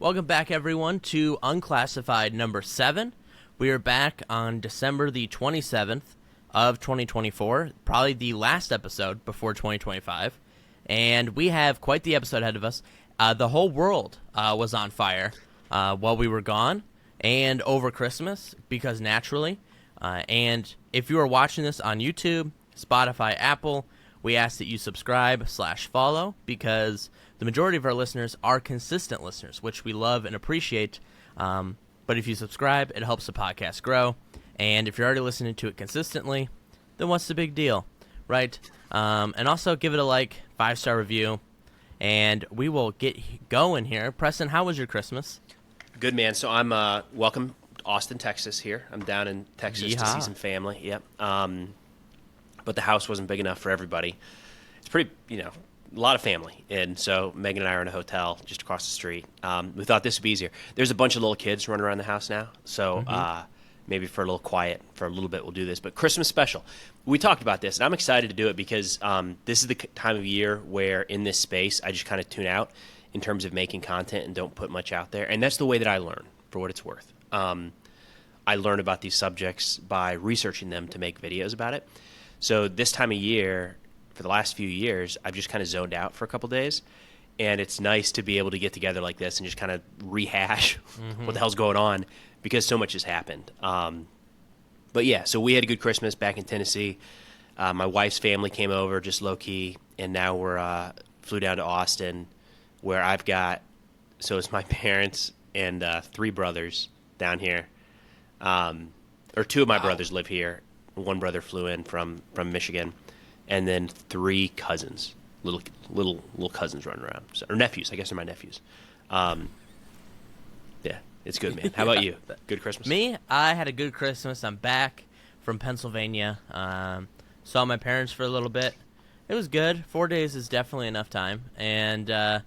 Welcome back, everyone, to Unclassified number 7. We are back on December the 27th of 2024, probably the last episode before 2025, and we have quite the episode ahead of us. The whole world was on fire while we were gone and over Christmas, because naturally. And if you are watching this on YouTube, Spotify, Apple, we ask that you subscribe/follow, because the majority of our listeners are consistent listeners, which we love and appreciate. But if you subscribe, it helps the podcast grow. And if you're already listening to it consistently, then what's the big deal, right? And also give it a 5-star review, and we will get going here. Preston, how was your Christmas? Good, man. So I'm welcome to Austin, Texas here. I'm down in Texas to see some family. Yep. But the house wasn't big enough for everybody. It's pretty, a lot of family. And so Megan and I are in a hotel just across the street. We thought this would be easier. There's a bunch of little kids running around the house now. So maybe for a little quiet, for a little bit, we'll do this. But Christmas special. We talked about this, and I'm excited to do it because this is the time of year where in this space I just kind of tune out in terms of making content and don't put much out there. And that's the way that I learn, for what it's worth. I learn about these subjects by researching them to make videos about it. So this time of year, for the last few years, I've just kind of zoned out for a couple days, and it's nice to be able to get together like this and just kind of rehash what the hell's going on, because so much has happened. But yeah, so we had a good Christmas back in Tennessee. My wife's family came over just low-key, and now we're flew down to Austin, where I've got, so it's my parents and 3 brothers down here. Or 2 of my brothers live here. One brother flew in from Michigan, and then 3 cousins, little cousins running around, or nephews. I guess they're my nephews. Yeah, it's good, man. How about you? Good Christmas? Me, I had a good Christmas. I'm back from Pennsylvania. Saw my parents for a little bit. It was good. 4 days is definitely enough time, and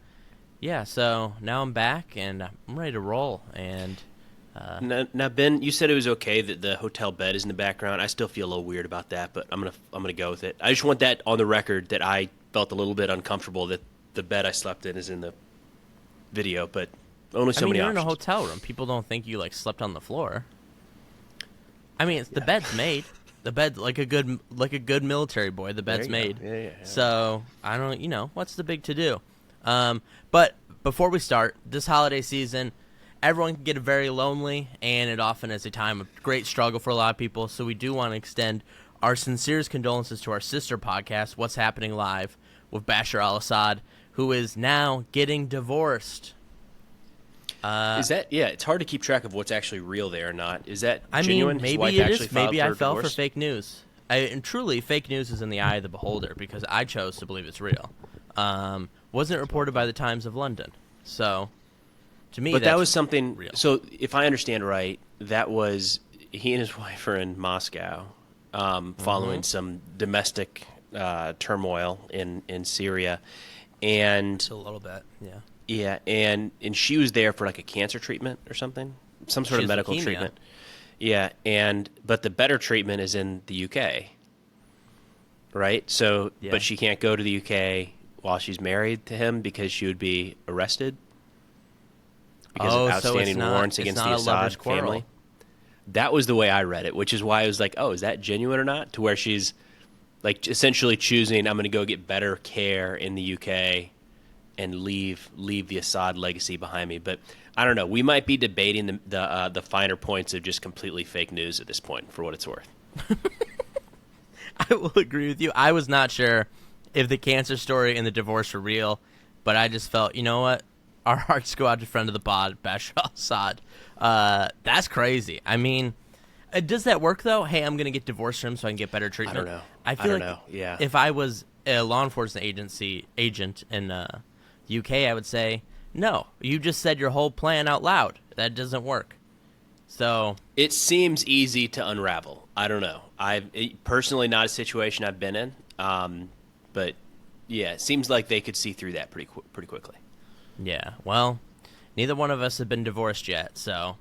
yeah. So now I'm back and I'm ready to roll. And now, Ben, you said it was okay that the hotel bed is in the background. I still feel a little weird about that, but I'm gonna go with it. I just want that on the record that I felt a little bit uncomfortable that the bed I slept in is in the video, but only so many you're options. in a hotel room. People don't think you slept on the floor. I mean, the bed's made. The bed, like a good military boy, the bed's made. Yeah. So I don't, what's the big to do? But before we start, this holiday season, everyone can get very lonely, and it often is a time of great struggle for a lot of people. So we do want to extend our sincerest condolences to our sister podcast, What's Happening Live, with Bashar al-Assad, who is now getting divorced. Is that, it's hard to keep track of what's actually real there or not. Is that genuine? Maybe it is. Maybe I fell for fake news. And truly, fake news is in the eye of the beholder, because I chose to believe it's real. Wasn't reported by the Times of London. So, to me, that was something real. So, if I understand right, that was he and his wife are in Moscow, following some domestic turmoil in Syria, and a little bit, yeah. Yeah, and she was there for a cancer treatment or something, some sort of medical treatment. Yeah, but the better treatment is in the UK, right? So, but she can't go to the UK while she's married to him because she would be arrested because of outstanding warrants against the Assad family. That was the way I read it, which is why I was like, oh, is that genuine or not? To where she's essentially choosing, I'm going to go get better care in the UK and leave the Assad legacy behind me. But I don't know. We might be debating the finer points of just completely fake news at this point, for what it's worth. I will agree with you. I was not sure if the cancer story and the divorce were real, but I just felt, you know what? Our hearts go out to friend of the pod, Bashar al-Assad. That's crazy. I mean, does that work, though? Hey, I'm going to get divorced from him so I can get better treatment. I don't know. I don't know. Yeah. If I was a law enforcement agent in UK, I would say, no, you just said your whole plan out loud. That doesn't work. So it seems easy to unravel. I don't know. Personally not a situation I've been in, but yeah, it seems like they could see through that pretty quickly. Yeah, well, neither one of us have been divorced yet, so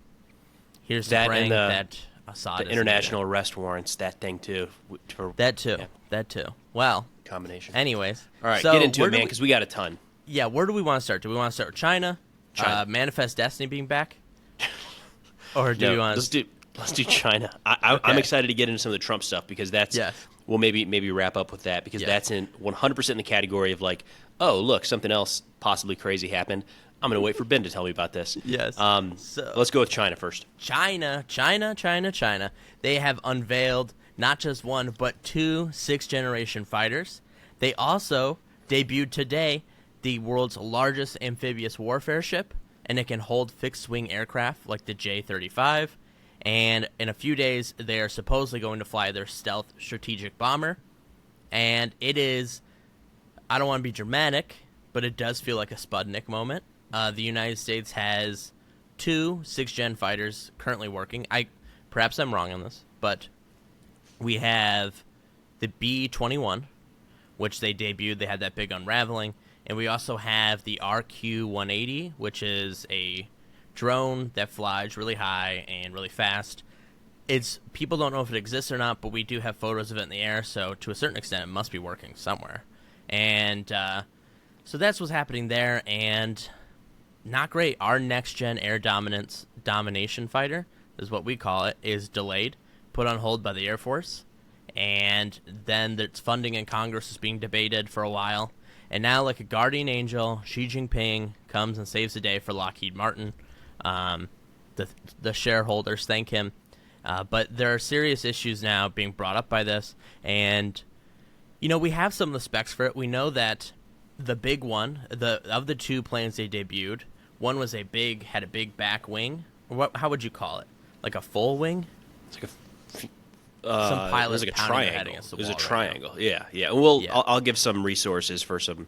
here's to praying that Assad the international arrest warrants, that thing too. That too. Well, combination. Anyways, all right, so get into it, man, because we got a ton. Yeah, where do we want to start? Do we want to start with China, China. Manifest Destiny being back? Or do you want? Let's do China. I'm excited to get into some of the Trump stuff because that's we'll maybe wrap up with that because that's in 100% in the category of like, oh look, something else possibly crazy happened. I'm going to wait for Ben to tell me about this. Yes. So let's go with China first. China. They have unveiled not just one but 2 6th-generation fighters. They also debuted today the world's largest amphibious warfare ship, and it can hold fixed-wing aircraft like the J-35. And in a few days, they are supposedly going to fly their stealth strategic bomber. And it is, I don't want to be dramatic, but it does feel like a Sputnik moment. The United States has 2 6th-gen fighters currently working. Perhaps I'm wrong on this, but we have the B-21, which they debuted. They had that big unraveling. And we also have the RQ-180, which is a drone that flies really high and really fast. People don't know if it exists or not, but we do have photos of it in the air, so to a certain extent it must be working somewhere. And so that's what's happening there, and not great. Our next-gen air domination fighter, is what we call it, is delayed, put on hold by the Air Force, and then its funding in Congress is being debated for a while. And now, like a guardian angel, Xi Jinping comes and saves the day for Lockheed Martin. The shareholders thank him. But there are serious issues now being brought up by this. And, we have some of the specs for it. We know that the big one, of the 2 planes they debuted, one was had a big back wing. How would you call it? Like a full wing? It's like some pilots like a triangle. It was a triangle. Right. Yeah. Well, yeah. I'll give some resources for some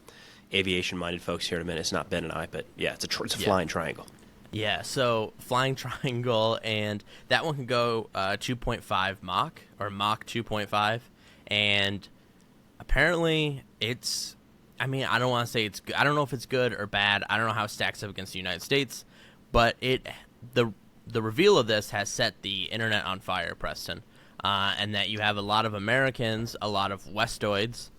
aviation-minded folks here in a minute. It's not Ben and I, but yeah, it's a flying triangle. Yeah, so flying triangle, and that one can go 2.5 Mach, or Mach 2.5, and apparently it's, I don't want to say it's good. I don't know if it's good or bad. I don't know how it stacks up against the United States, but the reveal of this has set the internet on fire, Preston. And that you have a lot of Americans, a lot of Westoids,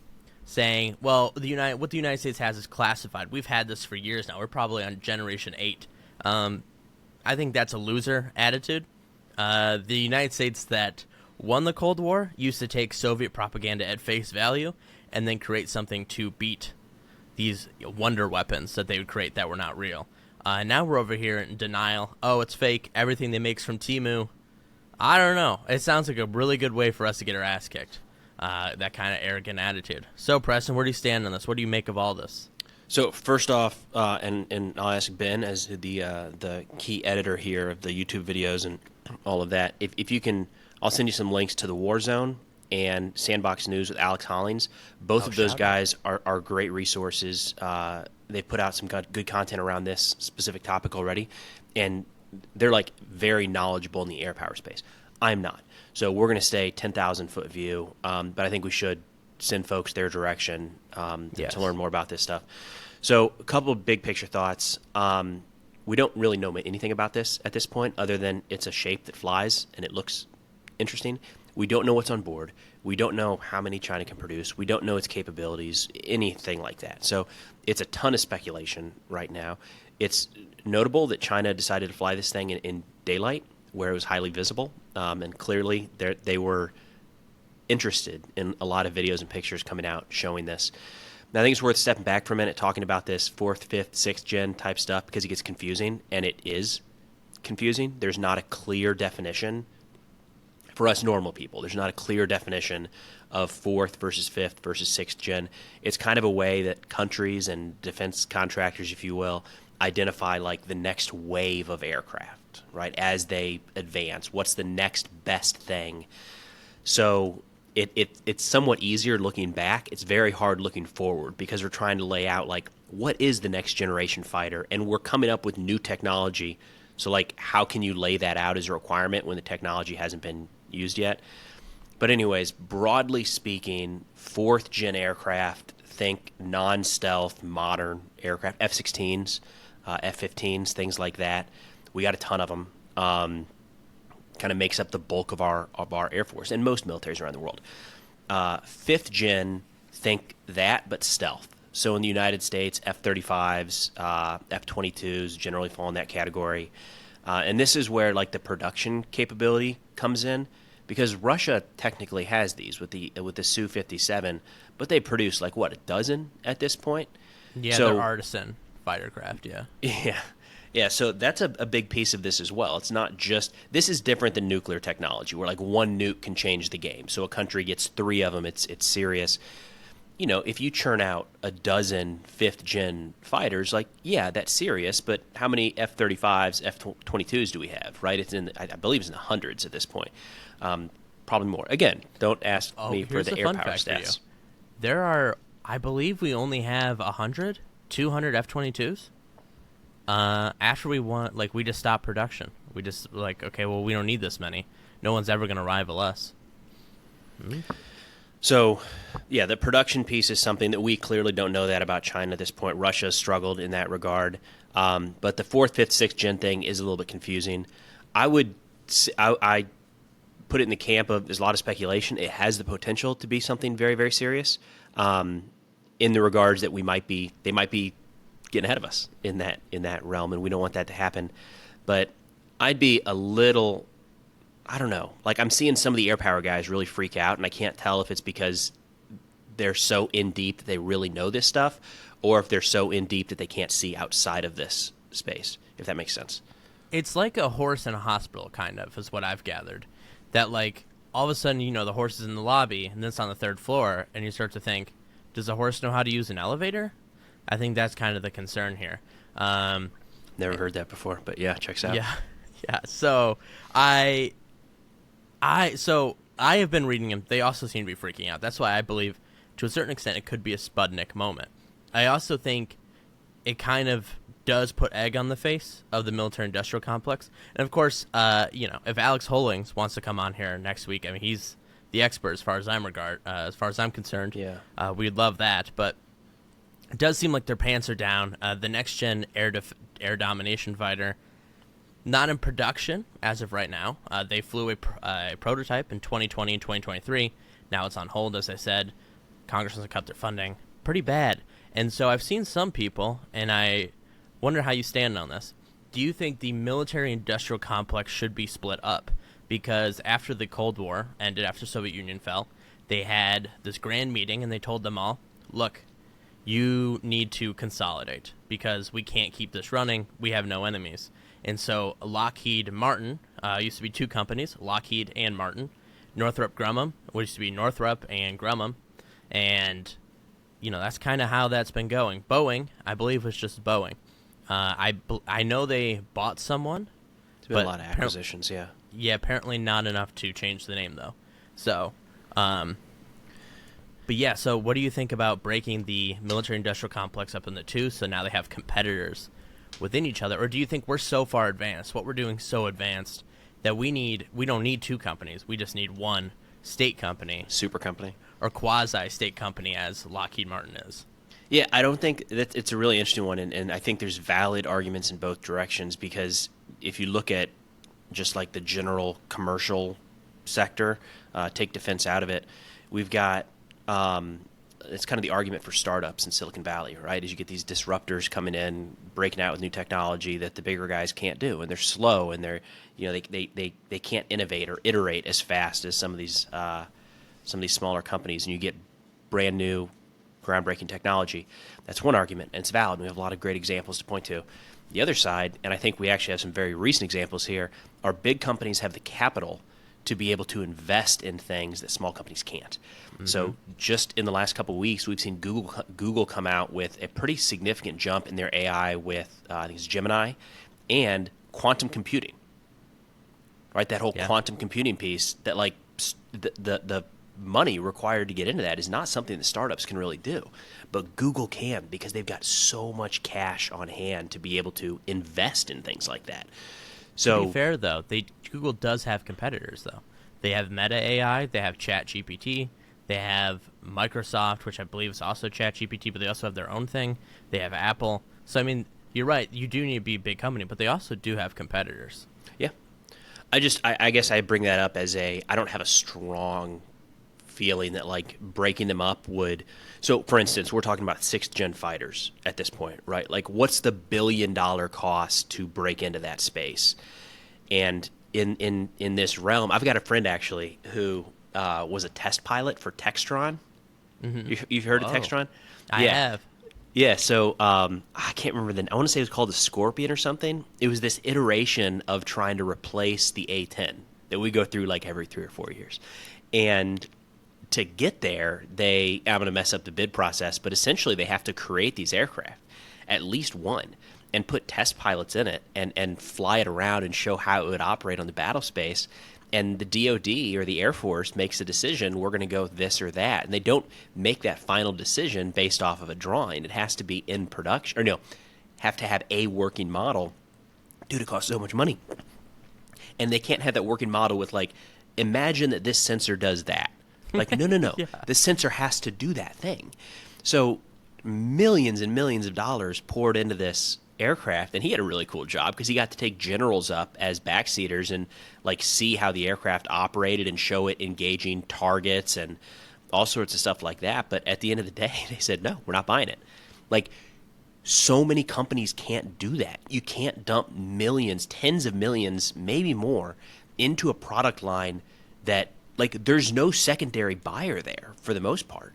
saying, well, what the United States has is classified. We've had this for years now. We're probably on Generation 8. I think that's a loser attitude. The United States that won the Cold War used to take Soviet propaganda at face value and then create something to beat these wonder weapons that they would create that were not real. Now we're over here in denial. Oh, it's fake. Everything they make's from Temu. I don't know. It sounds like a really good way for us to get our ass kicked. That kind of arrogant attitude. So, Preston, where do you stand on this? What do you make of all this? So, first off, and I'll ask Ben as the key editor here of the YouTube videos and all of that. If you can, I'll send you some links to the War Zone and Sandbox News with Alex Hollings. Both of those guys are great resources. They've put out some good content around this specific topic already, and they're like very knowledgeable in the air power space. I'm not. So we're going to stay 10,000 foot view, but I think we should send folks their direction to learn more about this stuff. So a couple of big picture thoughts. We don't really know anything about this at this point other than it's a shape that flies and it looks interesting. We don't know what's on board. We don't know how many China can produce. We don't know its capabilities, anything like that. So it's a ton of speculation right now. It's notable that China decided to fly this thing in daylight where it was highly visible, and clearly they were interested in a lot of videos and pictures coming out showing this. Now, I think it's worth stepping back for a minute talking about this 4th, 5th, 6th gen type stuff because it gets confusing, and it is confusing. There's not a clear definition for us normal people. There's not a clear definition of 4th versus 5th versus 6th gen. It's kind of a way that countries and defense contractors, if you will, identify like the next wave of aircraft, right, as they advance. What's the next best thing? So it's somewhat easier looking back. It's very hard looking forward because we're trying to lay out like what is the next generation fighter, and we're coming up with new technology. So like how can you lay that out as a requirement when the technology hasn't been used yet? But anyways, broadly speaking, 4th gen aircraft, think non-stealth modern aircraft, F-16s, F-15s, things like that. We got a ton of them. Kind of makes up the bulk of our Air Force and most militaries around the world. 5th gen, think that, but stealth. So in the United States, F-35s, F-22s generally fall in that category. And this is where like the production capability comes in, because Russia technically has these with the Su-57, but they produce like what, a dozen at this point? Yeah, so, they're artisan fighter craft. Yeah. Yeah. So that's a big piece of this as well. It's not just, this is different than nuclear technology, where like one nuke can change the game. So a country gets 3 of them, it's serious. You know, if you churn out a dozen 5th-gen fighters, like, yeah, that's serious, but how many F-35s, F-22s do we have, right? It's I believe it's in the hundreds at this point. Probably more. Again, don't ask me for the air power stats. There are, I believe we only have 100, 200 F-22s. After we just stopped production. We just, like, okay, well, we don't need this many. No one's ever going to rival us. So, yeah, the production piece is something that we clearly don't know that about China at this point. Russia struggled in that regard. But the 4th, 5th, 6th gen thing is a little bit confusing. I put it in the camp of there's a lot of speculation. It has the potential to be something very, very serious in the regards that they might be getting ahead of us in that realm, and we don't want that to happen. But I'd be a little... I don't know. Like, I'm seeing some of the air power guys really freak out, and I can't tell if it's because they're so in deep that they really know this stuff, or if they're so in deep that they can't see outside of this space, if that makes sense. It's like a horse in a hospital, kind of, is what I've gathered. That, like, all of a sudden, you know, the horse is in the lobby, and then it's on the 3rd floor, and you start to think, does the horse know how to use an elevator? I think that's kind of the concern here. Never heard that before, but yeah, checks out. Yeah. So I have been reading them. They also seem to be freaking out. That's why I believe, to a certain extent, it could be a Sputnik moment. I also think it kind of does put egg on the face of the military-industrial complex. And, of course, if Alex Hollings wants to come on here next week, I mean, he's the expert as far as I'm concerned. Yeah. We'd love that. But it does seem like their pants are down. The next-gen air domination fighter, not in production as of right now. They flew a prototype in 2020 and 2023. Now it's on hold, as I said. Congress wants to cut their funding. Pretty bad. And so I've seen some people, and I wonder how you stand on this. Do you think the military-industrial complex should be split up? Because after the Cold War ended, after the Soviet Union fell, they had this grand meeting, and they told them all, look, you need to consolidate because we can't keep this running. We have no enemies. And so Lockheed Martin used to be 2 companies, Lockheed and Martin. Northrop Grumman, which used to be Northrop and Grumman. And, you know, that's kind of how that's been going. Boeing, I believe, was just Boeing. I know they bought someone. There's been a lot of acquisitions, yeah. Yeah, apparently not enough to change the name, though. So, but yeah, so what do you think about breaking the military-industrial complex up into 2 so now they have competitors within each other? Or do you think we're so far advanced, what we're doing so advanced, that we don't need 2 companies, we just need one state company. Super company. Or quasi-state company, as Lockheed Martin is. Yeah, I don't think that it's a really interesting one, and I think there's valid arguments in both directions, because if you look at just like the general commercial sector, take defense out of it, we've got it's kind of the argument for startups in Silicon Valley, right? As you get these disruptors coming in, breaking out with new technology that the bigger guys can't do, and they're slow, and they're, you know, they can't innovate or iterate as fast as some of these smaller companies, and you get brand new, groundbreaking technology. That's one argument, and it's valid. We have a lot of great examples to point to. The other side, and I think we actually have some very recent examples here, are big companies have the capital to be able to invest in things that small companies can't. Mm-hmm. So just in the last couple of weeks, we've seen Google come out with a pretty significant jump in their AI with, I think it's Gemini, and quantum computing. Right, that whole quantum computing piece, that like the money required to get into that is not something that startups can really do. But Google can, because they've got so much cash on hand to be able to invest in things like that. So, to be fair, though, Google does have competitors, though. They have Meta AI, they have ChatGPT, they have Microsoft, which I believe is also ChatGPT, but they also have their own thing. They have Apple. So, I mean, you're right, you do need to be a big company, but they also do have competitors. Yeah. I guess I bring that up as I don't have a strong feeling that like breaking them up would. So, for instance, we're talking about 6th-gen fighters at this point, right? Like, what's the billion-dollar cost to break into that space? And in this realm, I've got a friend actually who was a test pilot for Textron. You've heard of Textron? I have. Yeah, so I can't remember I want to say it was called the Scorpion or something. It was this iteration of trying to replace the A-10 that we go through like every 3 or 4 years. And to get there, I'm going to mess up the bid process, but essentially they have to create these aircraft, at least one, and put test pilots in it and fly it around and show how it would operate on the battle space. And the DoD or the Air Force makes a decision, we're going to go this or that. And they don't make that final decision based off of a drawing. It has to be in production, or no, have to have a working model. Dude, it costs so much money. And they can't have that working model with like, imagine that this sensor does that. Like, no. Yeah. The sensor has to do that thing. So millions and millions of dollars poured into this aircraft, and he had a really cool job because he got to take generals up as backseaters and like see how the aircraft operated and show it engaging targets and all sorts of stuff like that. But at the end of the day, they said, no, we're not buying it. Like, so many companies can't do that. You can't dump millions, tens of millions, maybe more, into a product line that, like, there's no secondary buyer there for the most part.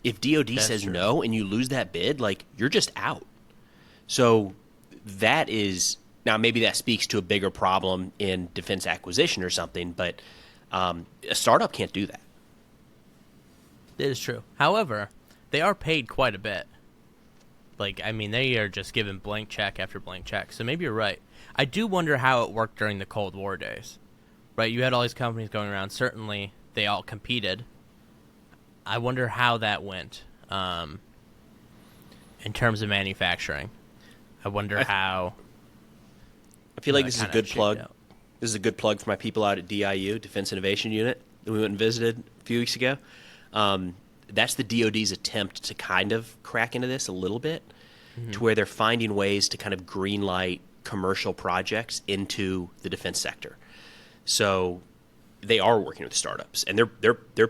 If DoD says true. No and you lose that bid, like, you're just out. So that is, now maybe that speaks to a bigger problem in defense acquisition or something, but a startup can't do that. It is true. However, they are paid quite a bit. Like, I mean, they are just given blank check after blank check. So maybe you're right. I do wonder how it worked during the Cold War days. Right? You had all these companies going around. Certainly, they all competed. I wonder how that went in terms of manufacturing. I wonder how. I feel like this is a good plug. This is a good plug for my people out at DIU, Defense Innovation Unit, that we went and visited a few weeks ago. That's the DoD's attempt to kind of crack into this a little bit, to where they're finding ways to kind of greenlight commercial projects into the defense sector. So they are working with startups, and they're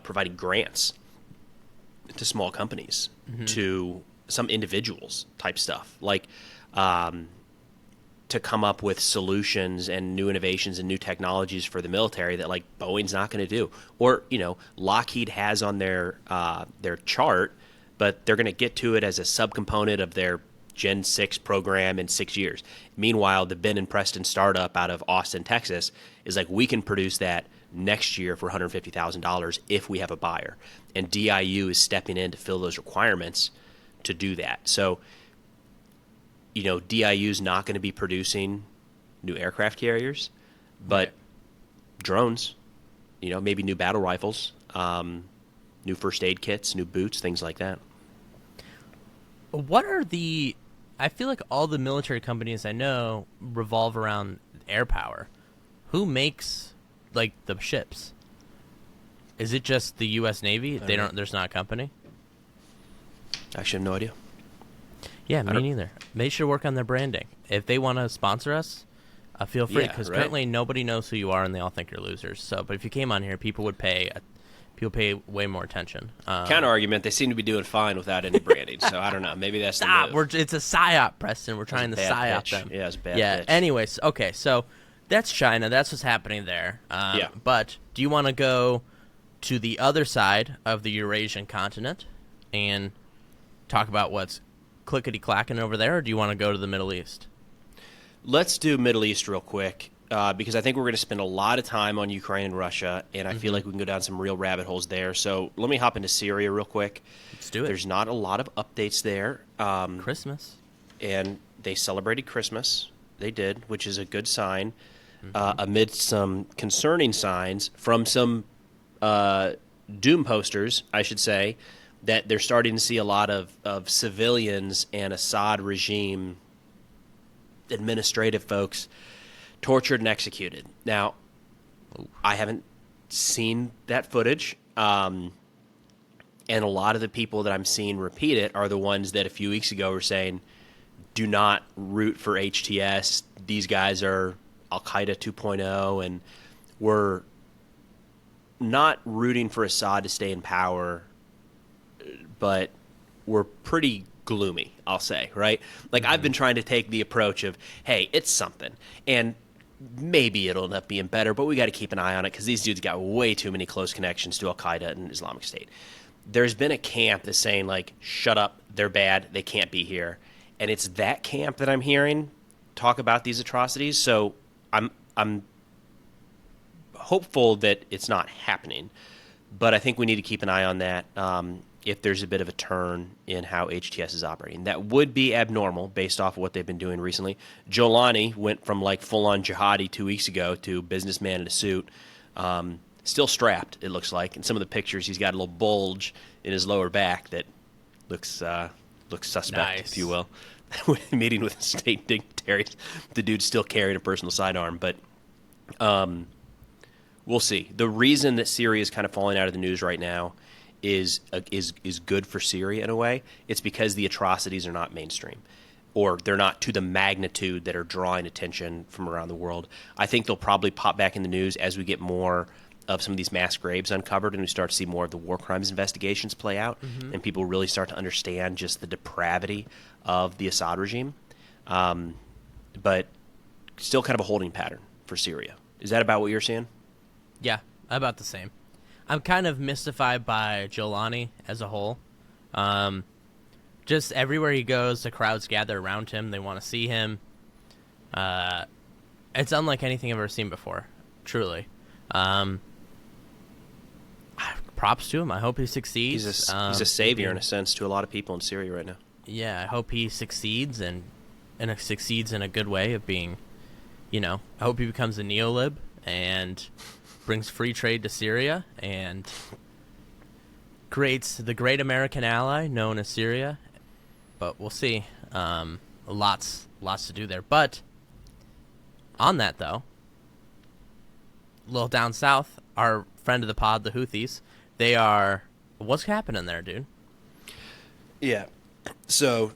providing grants to small companies, to some individuals type stuff, like to come up with solutions and new innovations and new technologies for the military that like Boeing's not going to do, or Lockheed has on their chart, but they're going to get to it as a subcomponent of their Gen 6 program in 6 years. Meanwhile, the Ben and Preston startup out of Austin, Texas, is like, we can produce that next year for $150,000 if we have a buyer. And DIU is stepping in to fill those requirements to do that. So, DIU is not going to be producing new aircraft carriers, but drones, maybe new battle rifles, new first aid kits, new boots, things like that. What are I feel like all the military companies I know revolve around air power. Who makes like the ships? Is it just the U.S. Navy? There's not a company? I actually have no idea. Yeah, me neither. They should work on their branding. If they want to sponsor us, feel free, because currently nobody knows who you are and they all think you're losers. So, but if you came on here, people would pay way more attention. Counter argument: they seem to be doing fine without any branding. So I don't know. Maybe that's the move. It's a psyop, Preston. We're trying to psyop pitch. them. Yeah, it's a bad pitch. Anyways, okay, so that's China. That's what's happening there. But do you want to go to the other side of the Eurasian continent and talk about what's clickety-clacking over there, or do you want to go to the Middle East? Let's do Middle East real quick, because I think we're going to spend a lot of time on Ukraine and Russia, and I feel like we can go down some real rabbit holes there. So let me hop into Syria real quick. Let's do it. There's not a lot of updates there. Christmas. And they celebrated Christmas. They did, which is a good sign, amidst some concerning signs from some doom posters, I should say, that they're starting to see a lot of civilians and Assad regime administrative folks tortured and executed. Now, I haven't seen that footage, and a lot of the people that I'm seeing repeat it are the ones that a few weeks ago were saying, do not root for HTS. These guys are Al-Qaeda 2.0, and we're not rooting for Assad to stay in power, but we're pretty gloomy, I'll say, right? Like, I've been trying to take the approach of, hey, it's something, and maybe it'll end up being better, but we got to keep an eye on it because these dudes got way too many close connections to Al-Qaeda and Islamic State. There's been a camp that's saying, like, shut up, they're bad, they can't be here. And it's that camp that I'm hearing talk about these atrocities. So I'm hopeful that it's not happening, but I think we need to keep an eye on that if there's a bit of a turn in how HTS is operating. That would be abnormal based off of what they've been doing recently. Jolani went from like full-on jihadi 2 weeks ago to businessman in a suit, still strapped, it looks like. In some of the pictures, he's got a little bulge in his lower back that looks suspect, Nice. if you will. Meeting with state dignitaries, the dude's still carrying a personal sidearm, but we'll see. The reason that Syria is kind of falling out of the news right now is good for Syria in a way. It's because the atrocities are not mainstream, or they're not to the magnitude that are drawing attention from around the world. I think they'll probably pop back in the news as we get more of some of these mass graves uncovered and we start to see more of the war crimes investigations play out, and people really start to understand just the depravity of the Assad regime. But still kind of a holding pattern for Syria. Is that about what you're seeing? Yeah, about the same. I'm kind of mystified by Jolani as a whole. Just everywhere he goes, the crowds gather around him. They want to see him. It's unlike anything I've ever seen before, truly. Props to him. I hope he succeeds. He's a savior in a sense to a lot of people in Syria right now. Yeah, I hope he succeeds and succeeds in a good way of being, I hope he becomes a neolib and brings free trade to Syria and creates the great American ally known as Syria. But we'll see. Lots to do there. But on that, though, a little down south, our friend of the pod, the Houthis, they are... What's happening there, dude? Yeah. So,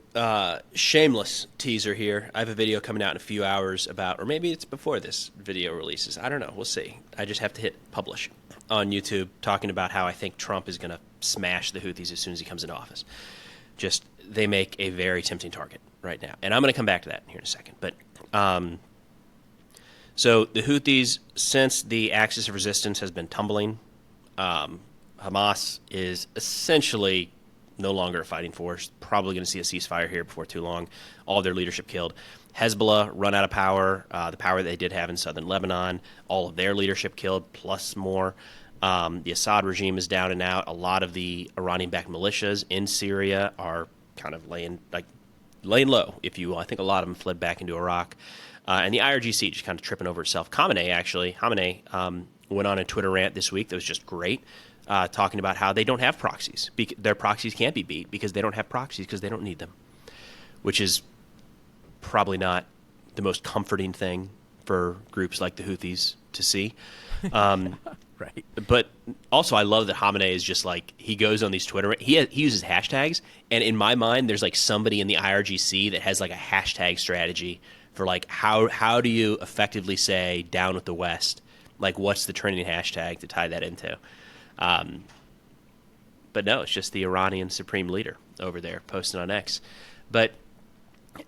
shameless teaser here. I have a video coming out in a few hours about, or maybe it's before this video releases. I don't know. We'll see. I just have to hit publish on YouTube talking about how I think Trump is going to smash the Houthis as soon as he comes into office. Just, they make a very tempting target right now. And I'm going to come back to that here in a second. But, so the Houthis, since the axis of resistance has been tumbling, Hamas is essentially no longer a fighting force. Probably going to see a ceasefire here before too long. All of their leadership killed. Hezbollah run out of power, the power that they did have in southern Lebanon. All of their leadership killed, plus more. The Assad regime is down and out. A lot of the Iranian-backed militias in Syria are kind of laying low, if you will. I think a lot of them fled back into Iraq. And the IRGC just kind of tripping over itself. Khamenei went on a Twitter rant this week that was just great. Talking about how they don't have proxies. Their proxies can't be beat because they don't have proxies because they don't need them, which is probably not the most comforting thing for groups like the Houthis to see. Right. But also I love that Khamenei is just like, he goes on these Twitter, he uses hashtags, and in my mind there's like somebody in the IRGC that has like a hashtag strategy for like how do you effectively say down with the West? Like, what's the trending hashtag to tie that into? But no, it's just the Iranian supreme leader over there posting on X. But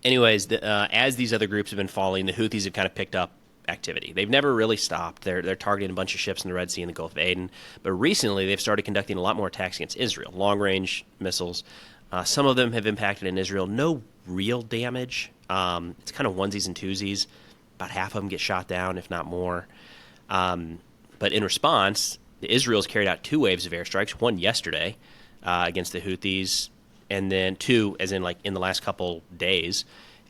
anyways, as these other groups have been falling, the Houthis have kind of picked up activity. They've never really stopped. They're targeting a bunch of ships in the Red Sea and the Gulf of Aden. But recently, they've started conducting a lot more attacks against Israel, long-range missiles. Some of them have impacted in Israel. No real damage. It's kind of onesies and twosies. About half of them get shot down, if not more. But in response, Israel's carried out 2 waves of airstrikes, one yesterday against the Houthis, and then 2, as in like in the last couple days,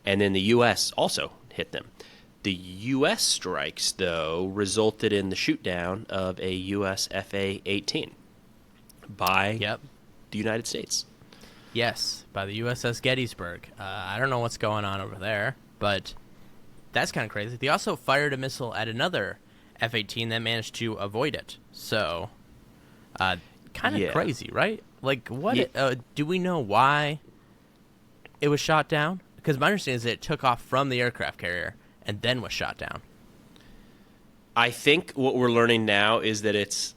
and then the U.S. also hit them. The U.S. strikes, though, resulted in the shoot-down of a U.S. FA-18 by the United States. Yes, by the USS Gettysburg. I don't know what's going on over there, but that's kind of crazy. They also fired a missile at another F-18 that managed to avoid it. So, kind of crazy, right? Like, what? Do we know why it was shot down? Because my understanding is that it took off from the aircraft carrier and then was shot down. I think what we're learning now is that it's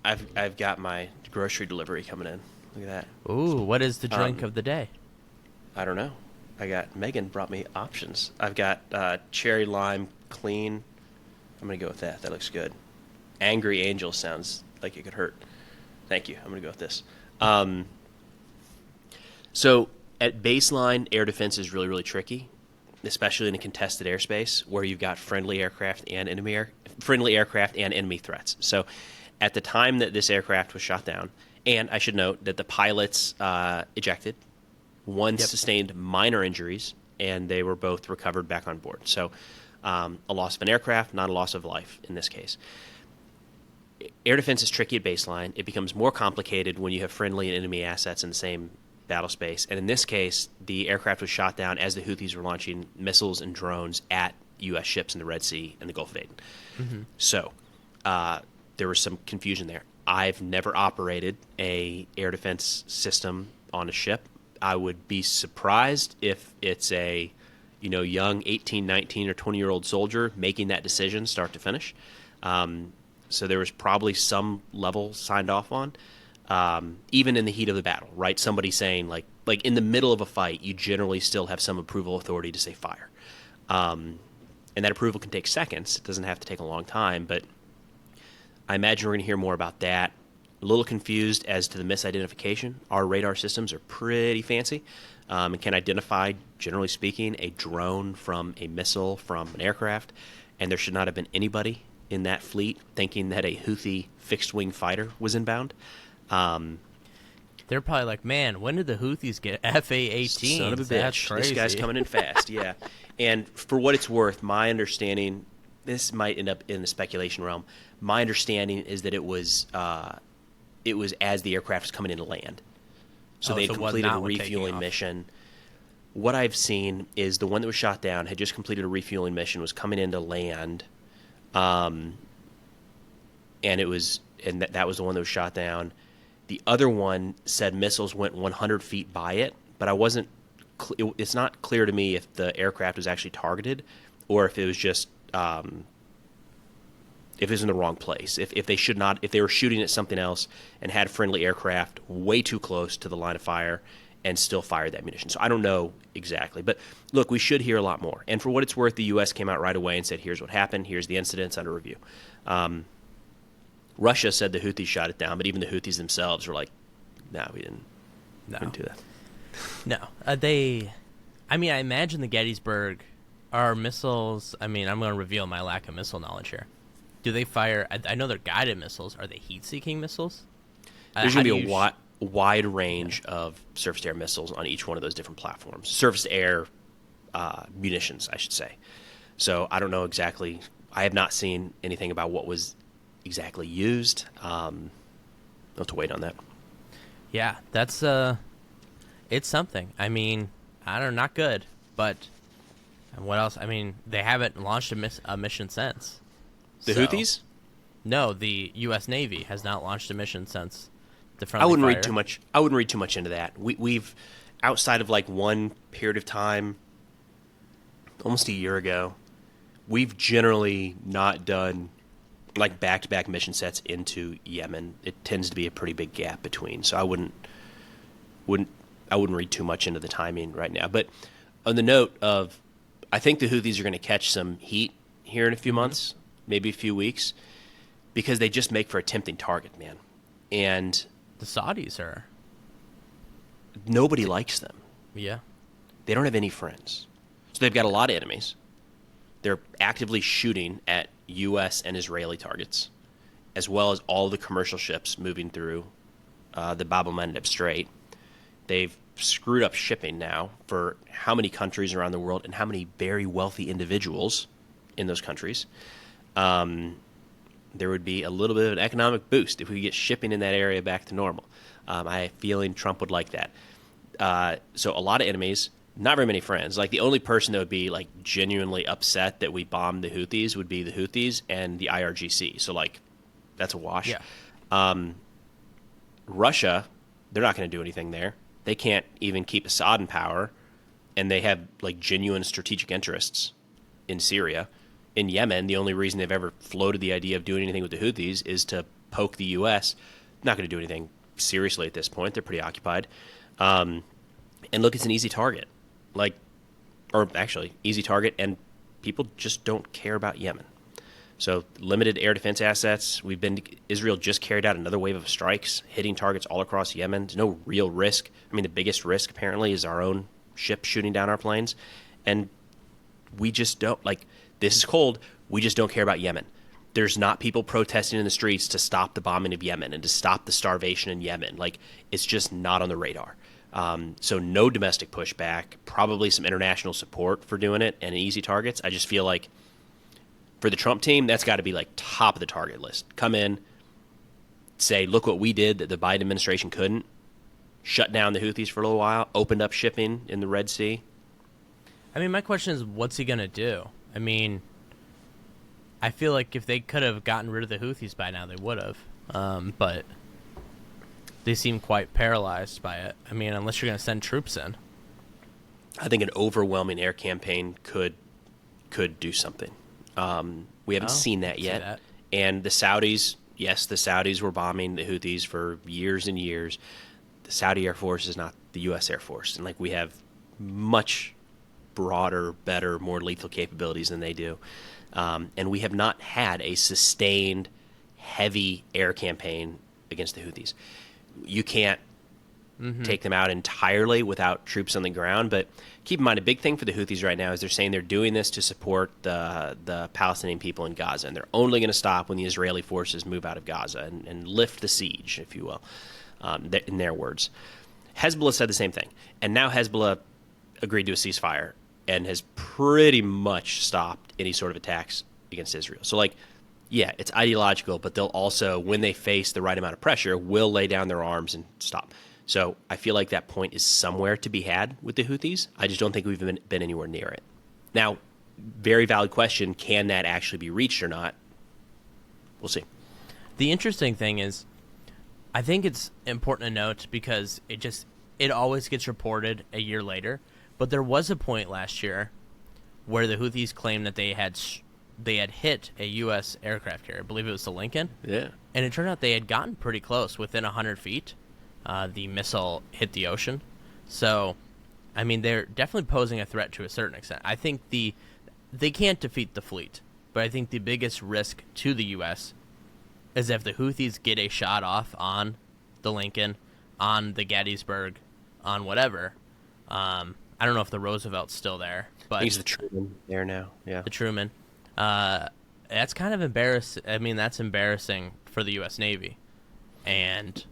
I've got my grocery delivery coming in. Look at that. Ooh, what is the drink of the day? I don't know. Megan brought me options. I've got cherry lime clean. I'm going to go with that. That looks good. Angry Angel sounds like it could hurt. Thank you. I'm going to go with this. So at baseline, air defense is really, really tricky, especially in a contested airspace where you've got friendly aircraft and enemy threats. So at the time that this aircraft was shot down, and I should note that the pilots ejected. One sustained minor injuries, and they were both recovered back on board. So a loss of an aircraft, not a loss of life in this case. Air defense is tricky at baseline. It becomes more complicated when you have friendly and enemy assets in the same battle space. And in this case, the aircraft was shot down as the Houthis were launching missiles and drones at U.S. ships in the Red Sea and the Gulf of Aden. Mm-hmm. So there was some confusion there. I've never operated a air defense system on a ship. I would be surprised if it's a young 18, 19, or 20-year-old soldier making that decision start to finish. So there was probably some level signed off on, even in the heat of the battle, right? Somebody saying, like in the middle of a fight, you generally still have some approval authority to say fire. And that approval can take seconds. It doesn't have to take a long time, but I imagine we're going to hear more about that. A little confused as to the misidentification. Our radar systems are pretty fancy and can identify, generally speaking, a drone from a missile from an aircraft, and there should not have been anybody in that fleet thinking that a Houthi fixed-wing fighter was inbound. They're probably like, man, when did the Houthis get FA-18? Son of a That's bitch. crazy. This guy's coming in fast, yeah. And for what it's worth, my understanding, this might end up in the speculation realm, my understanding is that it was as the aircraft was coming in to land. So they had completed a refueling mission. What I've seen is the one that was shot down had just completed a refueling mission, was coming in to land, and that was the one that was shot down. The other one said missiles went 100 feet by it, but it's not clear to me if the aircraft was actually targeted or if it was just if it was in the wrong place. If they were shooting at something else and had friendly aircraft way too close to the line of fire and still fired that munition. So I don't know exactly. But look, we should hear a lot more. And for what it's worth, the U.S. came out right away and said, here's what happened, here's the incidents under review. Russia said the Houthis shot it down, but even the Houthis themselves were like, we didn't do that. No. I imagine the Gettysburg are missiles. I'm going to reveal my lack of missile knowledge here. Do they fire? I know they're guided missiles. Are they heat-seeking missiles? There's going to be a wide range of surface-to-air missiles on each one of those different platforms. Surface-to-air munitions, I should say. So I don't know exactly. I have not seen anything about what was exactly used. I'll have to wait on that. Yeah, that's it's something. I don't know, not good, but what else? They haven't launched a mission since. The Houthis? No, the U.S. Navy has not launched a mission since the friendly I wouldn't fire. read too much into that. We've outside of one period of time, almost a year ago, we've generally not done back-to-back mission sets into Yemen. It tends to be a pretty big gap between. So I wouldn't read too much into the timing right now. But on the note of, I think the Houthis are going to catch some heat here in a few months, maybe a few weeks, because they just make for a tempting target, man. And the Saudis are. Nobody likes them. Yeah. They don't have any friends. So they've got a lot of enemies. They're actively shooting at U.S. and Israeli targets, as well as all the commercial ships moving through the Bab el-Mandeb Strait. They've screwed up shipping now for how many countries around the world and how many very wealthy individuals in those countries. There would be a little bit of an economic boost if we could get shipping in that area back to normal. I have a feeling Trump would like that. So a lot of enemies, not very many friends. The only person that would be genuinely upset that we bombed the Houthis would be the Houthis and the IRGC. So that's a wash. Yeah. Russia, they're not going to do anything there. They can't even keep Assad in power, and they have genuine strategic interests in Syria. In Yemen, the only reason they've ever floated the idea of doing anything with the Houthis is to poke the U.S. Not going to do anything seriously at this point. They're pretty occupied. And look, it's an easy target. Easy target, and people just don't care about Yemen. So limited air defense assets. Israel just carried out another wave of strikes, hitting targets all across Yemen. There's no real risk. I mean, the biggest risk apparently is our own ship shooting down our planes. And we just don't, this is cold. We just don't care about Yemen. There's not people protesting in the streets to stop the bombing of Yemen and to stop the starvation in Yemen. It's just not on the radar. So no domestic pushback, probably some international support for doing it, and easy targets. I just feel like for the Trump team, that's got to be top of the target list. Come in, say, look what we did that the Biden administration couldn't. Shut down the Houthis for a little while, opened up shipping in the Red Sea. I mean, my question is, what's he going to do? I mean, I feel like if they could have gotten rid of the Houthis by now, they would have. But they seem quite paralyzed by it. I mean, unless you're going to send troops in. I think an overwhelming air campaign could do something. We haven't seen that yet. And the Saudis, yes, the Saudis were bombing the Houthis for years and years. The Saudi Air Force is not the U.S. Air Force. And we have much broader, better, more lethal capabilities than they do. And we have not had a sustained, heavy air campaign against the Houthis. You can't take them out entirely without troops on the ground, but keep in mind a big thing for the Houthis right now is they're saying they're doing this to support the Palestinian people in Gaza, and they're only going to stop when the Israeli forces move out of Gaza and lift the siege, if you will, in their words. Hezbollah said the same thing, and now Hezbollah agreed to a ceasefire and has pretty much stopped any sort of attacks against Israel. So, yeah, it's ideological, but they'll also, when they face the right amount of pressure, will lay down their arms and stop. So I feel like that point is somewhere to be had with the Houthis. I just don't think we've been anywhere near it. Now, very valid question, can that actually be reached or not? We'll see. The interesting thing is, I think it's important to note because it always gets reported a year later, but there was a point last year where the Houthis claimed that they had hit a U.S. aircraft carrier. I believe it was the Lincoln. Yeah. And it turned out they had gotten pretty close, within 100 feet. The missile hit the ocean. So, I mean, they're definitely posing a threat to a certain extent. I think they can't defeat the fleet, but I think the biggest risk to the U.S. is if the Houthis get a shot off on the Lincoln, on the Gettysburg, on whatever. I don't know if the Roosevelt's still there, but he's the Truman there now. Yeah, the Truman. That's kind of embarrassing. I mean, that's embarrassing for the U.S. Navy, and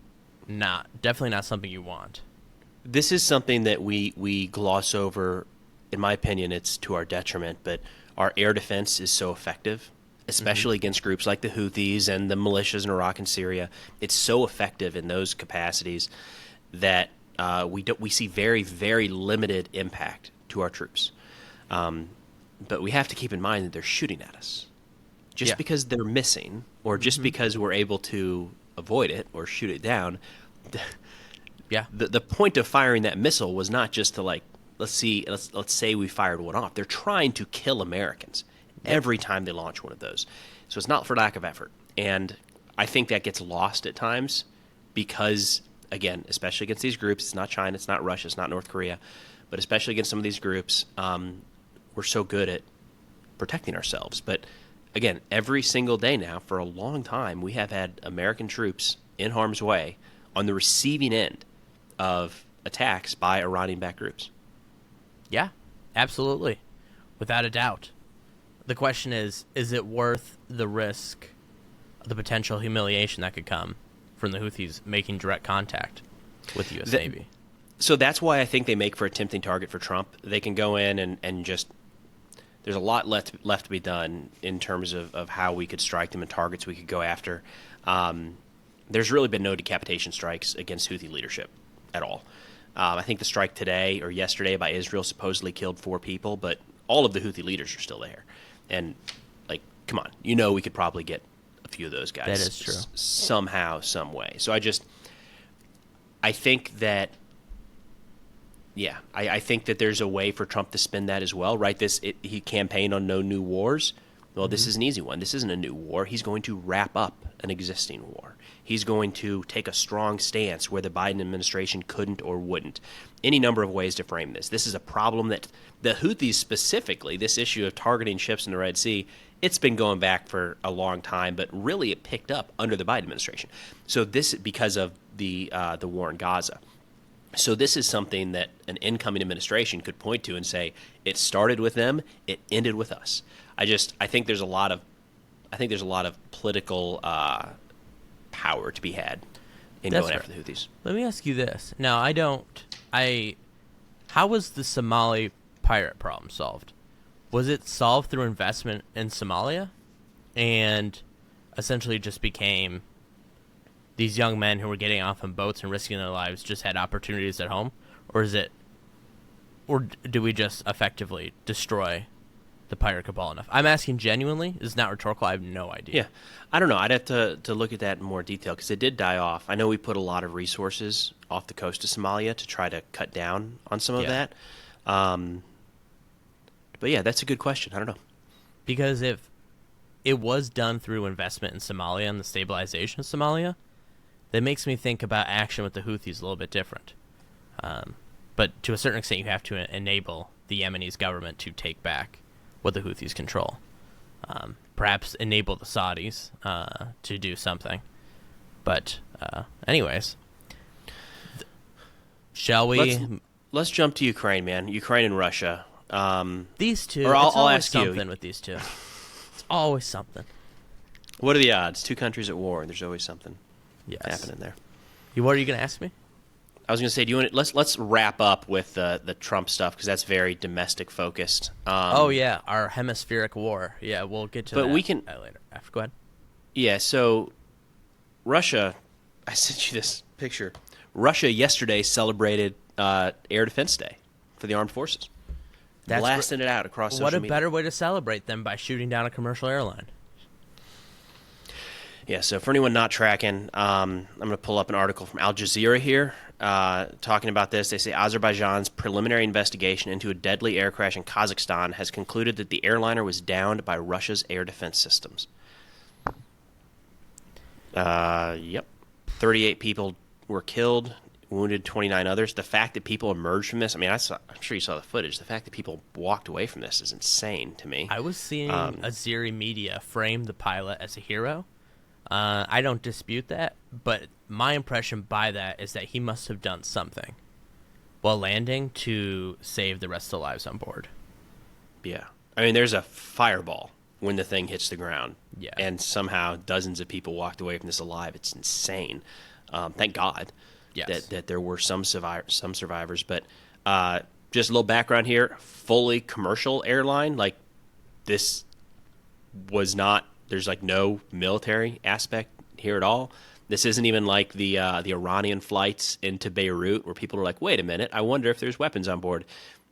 definitely not something you want. This is something that we gloss over. In my opinion, it's to our detriment, but our air defense is so effective, especially against groups like the Houthis and the militias in Iraq and Syria. It's so effective in those capacities that we see very, very limited impact to our troops. But we have to keep in mind that they're shooting at us. Just because they're missing, or just because we're able to avoid it or shoot it down, the point of firing that missile was not just to let's say we fired one off. They're trying to kill Americans every time they launch one of those. So it's not for lack of effort. And I think that gets lost at times because, again, especially against these groups, it's not China, it's not Russia, it's not North Korea, but especially against some of these groups, we're so good at protecting ourselves. But again, every single day now, for a long time, we have had American troops in harm's way on the receiving end of attacks by Iranian-backed groups. Yeah, absolutely. Without a doubt. The question is it worth the risk, the potential humiliation that could come from the Houthis making direct contact with the U.S. Navy? So that's why I think they make for a tempting target for Trump. They can go in and just... There's a lot left to be done in terms of how we could strike them and targets we could go after. There's really been no decapitation strikes against Houthi leadership at all. I think the strike today or yesterday by Israel supposedly killed 4 people, but all of the Houthi leaders are still there. And, come on, we could probably get a few of those guys. That is true. Somehow, some way. So I think that... Yeah, I think that there's a way for Trump to spin that as well, right? He campaigned on no new wars. Well, this is an easy one. This isn't a new war. He's going to wrap up an existing war. He's going to take a strong stance where the Biden administration couldn't or wouldn't. Any number of ways to frame this. This is a problem that the Houthis specifically, this issue of targeting ships in the Red Sea, it's been going back for a long time, but really it picked up under the Biden administration. So this, because of the war in Gaza. So this is something that an incoming administration could point to and say, it started with them, it ended with us. I think there's a lot of political power to be had in going after the Houthis. Let me ask you this. Now, how was the Somali pirate problem solved? Was it solved through investment in Somalia and essentially just became these young men who were getting off on boats and risking their lives just had opportunities at home? Or do we just effectively destroy the pirate cabal enough? I'm asking genuinely. It's not rhetorical. I have no idea. Yeah. I don't know. I'd have to look at that in more detail because it did die off. I know we put a lot of resources off the coast of Somalia to try to cut down on some of that. But yeah, that's a good question. I don't know. Because if it was done through investment in Somalia and the stabilization of Somalia, that makes me think about action with the Houthis a little bit different. But to a certain extent, you have to enable the Yemenis government to take back what the Houthis control. Perhaps enable the Saudis to do something. But anyways, shall we? Let's jump to Ukraine, man. Ukraine and Russia. These two. Or I'll ask you. Something with these two. It's always something. What are the odds? Two countries at war, and there's always something happening there. What are you going to ask me? I was going to say, do you want let's wrap up with the Trump stuff because that's very domestic focused. Our hemispheric war. Yeah, we'll get to that. But we can later. Go ahead. Yeah, so Russia. I sent you this picture. Russia yesterday celebrated Air Defense Day for the armed forces. Blasting it out across social media. What a better way to celebrate than by shooting down a commercial airline. Yeah, so for anyone not tracking, I'm going to pull up an article from Al Jazeera here talking about this. They say Azerbaijan's preliminary investigation into a deadly air crash in Kazakhstan has concluded that the airliner was downed by Russia's air defense systems. 38 people were killed, wounded 29 others. The fact that people emerged from this, I'm sure you saw the footage. The fact that people walked away from this is insane to me. I was seeing Azeri media frame the pilot as a hero. I don't dispute that, but my impression by that is that he must have done something while landing to save the rest of the lives on board. Yeah. I mean, there's a fireball when the thing hits the ground. Yeah. And somehow dozens of people walked away from this alive. It's insane. Thank God that there were some survivors. But just a little background here. Fully commercial airline. Like, this was not... There's like no military aspect here at all. This isn't even like the Iranian flights into Beirut where people are like, wait a minute, I wonder if there's weapons on board.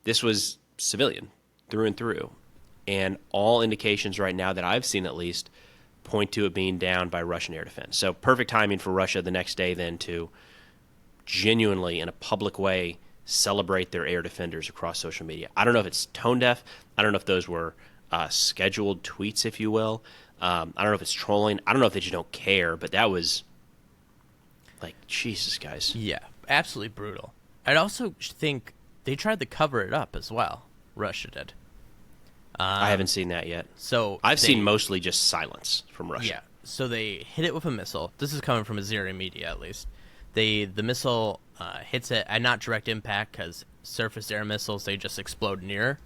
This was civilian through and through. And all indications right now that I've seen at least point to it being down by Russian air defense. So perfect timing for Russia the next day then to genuinely in a public way celebrate their air defenders across social media. I don't know if it's tone deaf. I don't know if those were scheduled tweets, if you will. I don't know if it's trolling. I don't know if they just don't care, but that was like, Jesus, guys. Yeah, absolutely brutal. I'd also think they tried to cover it up as well. Russia did. I haven't seen that yet. So I've seen mostly just silence from Russia. Yeah, so they hit it with a missile. This is coming from Azeri media, at least. The missile hits it at not direct impact because surface air missiles, they just explode near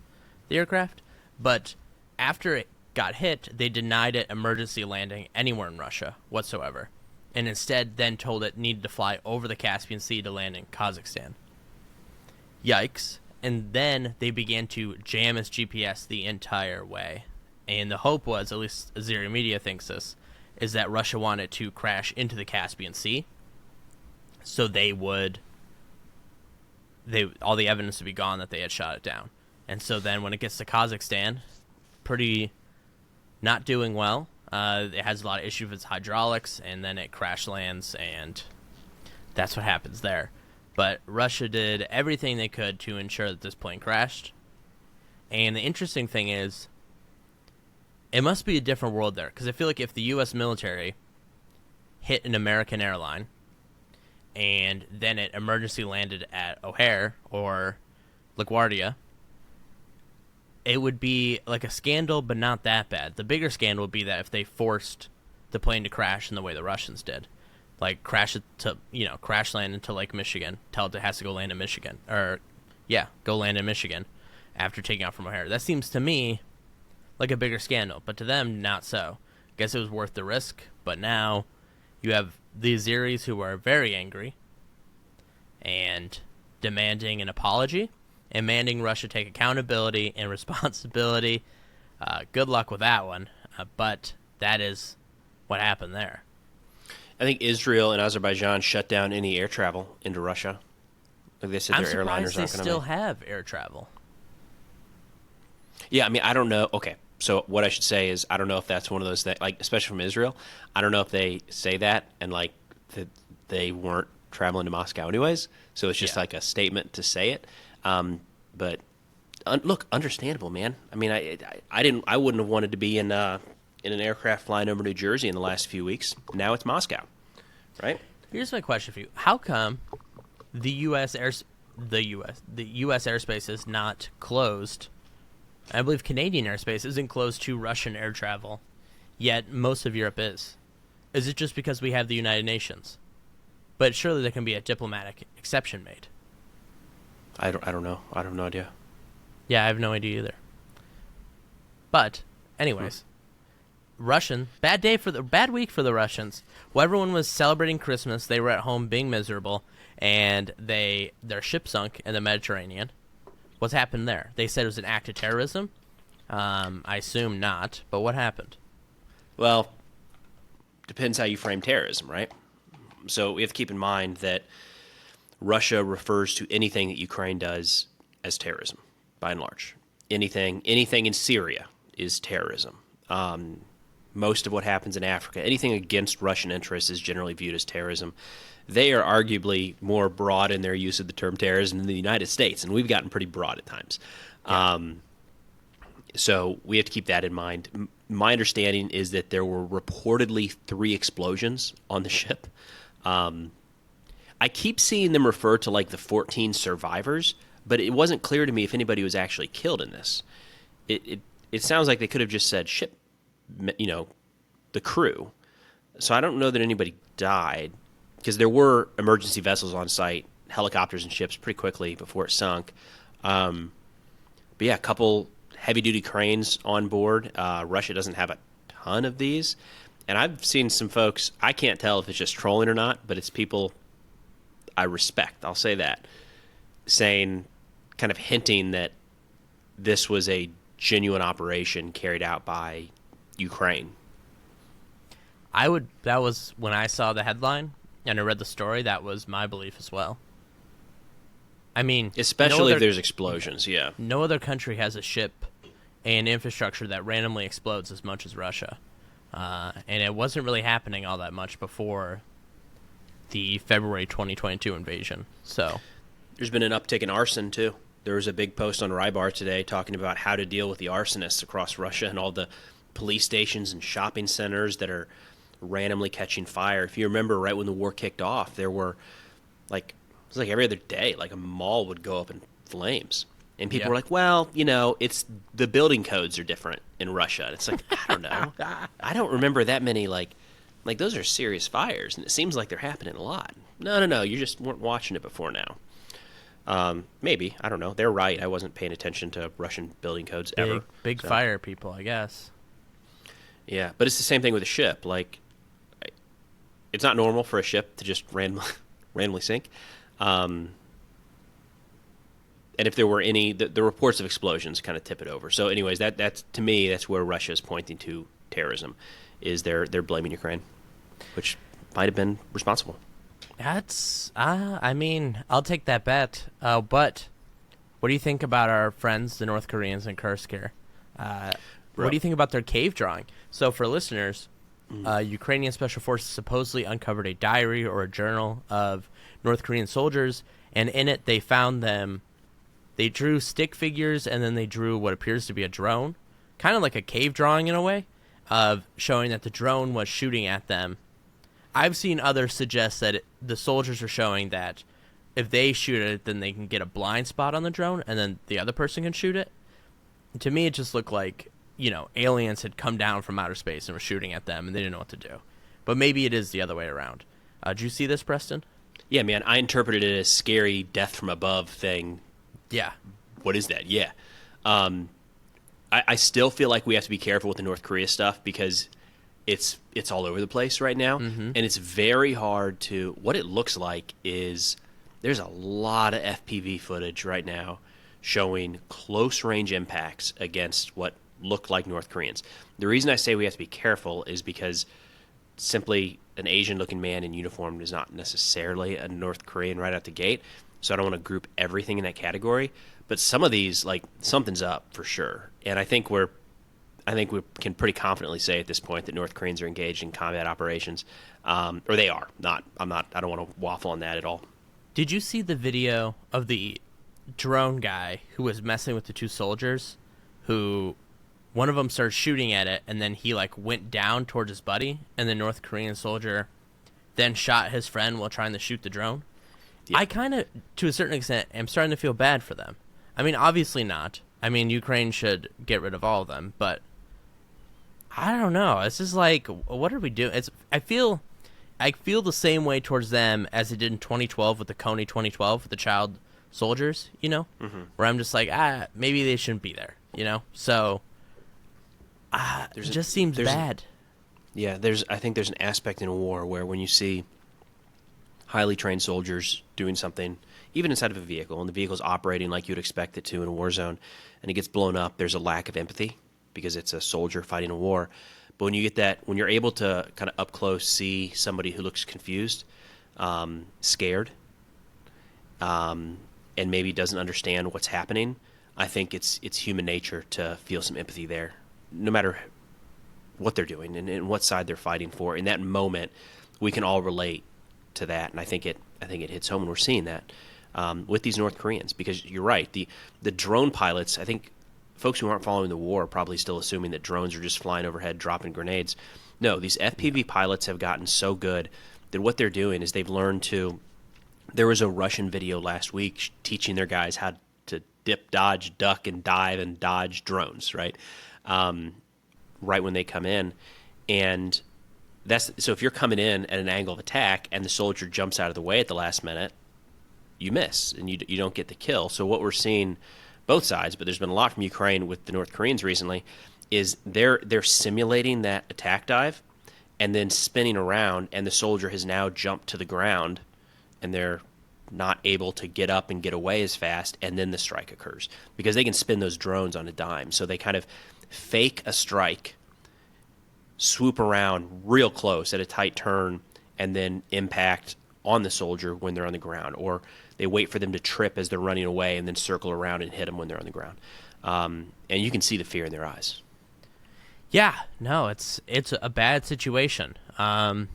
the aircraft. But after it got hit, they denied it emergency landing anywhere in Russia whatsoever, and instead then told it needed to fly over the Caspian Sea to land in Kazakhstan. Yikes. And then they began to jam its GPS the entire way. And the hope was, at least Azeri media thinks this, is that Russia wanted to crash into the Caspian Sea so all the evidence would be gone that they had shot it down. And so then when it gets to Kazakhstan, pretty not doing well. It has a lot of issues with its hydraulics, and then it crash lands, and that's what happens there. But Russia did everything they could to ensure that this plane crashed. And the interesting thing is, It must be a different world there, because I feel like if the U.S. military hit an American airline and then it emergency landed at O'Hare or LaGuardia, it would be like a scandal, but not that bad. The bigger scandal would be that if they forced the plane to crash in the way the Russians did. Like, crash land into Lake Michigan, tell it has to go land in Michigan. Go land in Michigan after taking off from O'Hare. That seems to me like a bigger scandal, but to them, not so. Guess it was worth the risk, but now you have the Azeris who are very angry and demanding an apology and demanding Russia take accountability and responsibility. Good luck with that one, but that is what happened there. I think Israel and Azerbaijan shut down any air travel into Russia. Like they said, I'm their airliners aren't going to. They still have air travel. Yeah, I mean, I don't know. Okay, so what I should say is I don't know if that's one of those things, like, especially from Israel. I don't know if they say that and, like, that they weren't traveling to Moscow anyways. So it's just like a statement to say it. But look, understandable, man. I mean, I wouldn't have wanted to be in an aircraft flying over New Jersey in the last few weeks. Now it's Moscow, right? Here's my question for you: how come the U.S. airspace is not closed? I believe Canadian airspace isn't closed to Russian air travel, yet most of Europe is. Is it just because we have the United Nations? But surely there can be a diplomatic exception made. I don't know. I have no idea. Yeah, I have no idea either. But, anyways, bad week for the Russians. Well, everyone was celebrating Christmas. They were at home being miserable, and their ship sunk in the Mediterranean. What's happened there? They said it was an act of terrorism. I assume not, but what happened? Well, depends how you frame terrorism, right? So we have to keep in mind that Russia refers to anything that Ukraine does as terrorism, by and large. Anything in Syria is terrorism. Most of what happens in Africa, anything against Russian interests is generally viewed as terrorism. They are arguably more broad in their use of the term terrorism than the United States, and we've gotten pretty broad at times. Yeah. So we have to keep that in mind. My understanding is that there were reportedly 3 explosions on the ship. I keep seeing them refer to like the 14 survivors, but it wasn't clear to me if anybody was actually killed in this. It sounds like they could have just said ship, the crew. So I don't know that anybody died, because there were emergency vessels on site, helicopters and ships pretty quickly before it sunk. But yeah, a couple heavy-duty cranes on board. Russia doesn't have a ton of these. And I've seen some folks, I can't tell if it's just trolling or not, but it's people I respect, I'll say that, saying, kind of hinting that this was a genuine operation carried out by Ukraine. That was when I saw the headline and I read the story, that was my belief as well. I mean, especially if there's explosions, yeah. No other country has a ship and infrastructure that randomly explodes as much as Russia. And it wasn't really happening all that much before the February 2022 invasion. So there's been an uptick in arson, too. There was a big post on Rybar today talking about how to deal with the arsonists across Russia and all the police stations and shopping centers that are randomly catching fire. If you remember, right when the war kicked off, there were, it was like every other day, like a mall would go up in flames. And people were like, well, it's the building codes are different in Russia. And it's like, I don't know. I don't remember that many, like those are serious fires. And it seems like they're happening a lot. No. You just weren't watching it before now. Maybe. I don't know. They're right. I wasn't paying attention to Russian building codes ever. Big fire people, I guess. Yeah, but it's the same thing with a ship. Like, it's not normal for a ship to just randomly sink. And if there were any, the reports of explosions kind of tip it over. So, anyways, that's to me, that's where Russia is pointing to terrorism, is they're blaming Ukraine, which might have been responsible. That's, I'll take that bet. But what do you think about our friends, the North Koreans in Kursk here? What do you think about their cave drawing? So, for listeners, Ukrainian Special Forces supposedly uncovered a diary or a journal of North Korean soldiers, and in it they found them. They drew stick figures, and then they drew what appears to be a drone, kind of like a cave drawing in a way of showing that the drone was shooting at them. I've seen others suggest that the soldiers are showing that if they shoot it, then they can get a blind spot on the drone, and then the other person can shoot it. To me, it just looked like, aliens had come down from outer space and were shooting at them, and they didn't know what to do. But maybe it is the other way around. Did you see this, Preston? Yeah, man, I interpreted it as scary death from above thing. Yeah. What is that? Yeah. I still feel like we have to be careful with the North Korea stuff because it's all over the place right now. Mm-hmm. And it's very hard to... What it looks like is there's a lot of FPV footage right now showing close-range impacts against what look like North Koreans. The reason I say we have to be careful is because simply an Asian-looking man in uniform is not necessarily a North Korean right out the gate. So I don't want to group everything in that category. But some of these, like, something's up for sure. And I think we can pretty confidently say at this point that North Koreans are engaged in combat operations, or they are. I don't want to waffle on that at all. Did you see the video of the drone guy who was messing with the two soldiers? Who, one of them started shooting at it, and then he went down towards his buddy, and the North Korean soldier then shot his friend while trying to shoot the drone. Yeah. I kind of, to a certain extent, am starting to feel bad for them. I mean, obviously not. I mean, Ukraine should get rid of all of them, but I don't know. It's just what are we doing? I feel the same way towards them as I did in 2012 with the Coney 2012 with the child soldiers, Mm-hmm. where I'm just maybe they shouldn't be there, So it just seems bad. Yeah, I think there's an aspect in a war where when you see highly trained soldiers doing something, even inside of a vehicle, and the vehicle's operating like you'd expect it to in a war zone, and it gets blown up, there's a lack of empathy because it's a soldier fighting a war. But when you get that, when you're able to kind of up close see somebody who looks confused, scared, and maybe doesn't understand what's happening, I think it's human nature to feel some empathy there, no matter what they're doing and what side they're fighting for. In that moment, we can all relate to that, and I think it hits home, and we're seeing that with these North Koreans, because you're right. The drone pilots, I think folks who aren't following the war are probably still assuming that drones are just flying overhead dropping grenades. No, these FPV pilots have gotten so good that what they're doing is they've learned to... There was a Russian video last week teaching their guys how to dip, dodge, duck, and dive and dodge drones, right? Right when they come in. And so if you're coming in at an angle of attack and the soldier jumps out of the way at the last minute, you miss and you don't get the kill. So what we're seeing, both sides, but there's been a lot from Ukraine with the North Koreans recently, is they're simulating that attack dive and then spinning around, and the soldier has now jumped to the ground and they're not able to get up and get away as fast, and then the strike occurs because they can spin those drones on a dime. So they kind of fake a strike, swoop around real close at a tight turn, and then impact on the soldier when they're on the ground, or they wait for them to trip as they're running away and then circle around and hit them when they're on the ground. And you can see the fear in their eyes. Yeah, no, it's a bad situation. But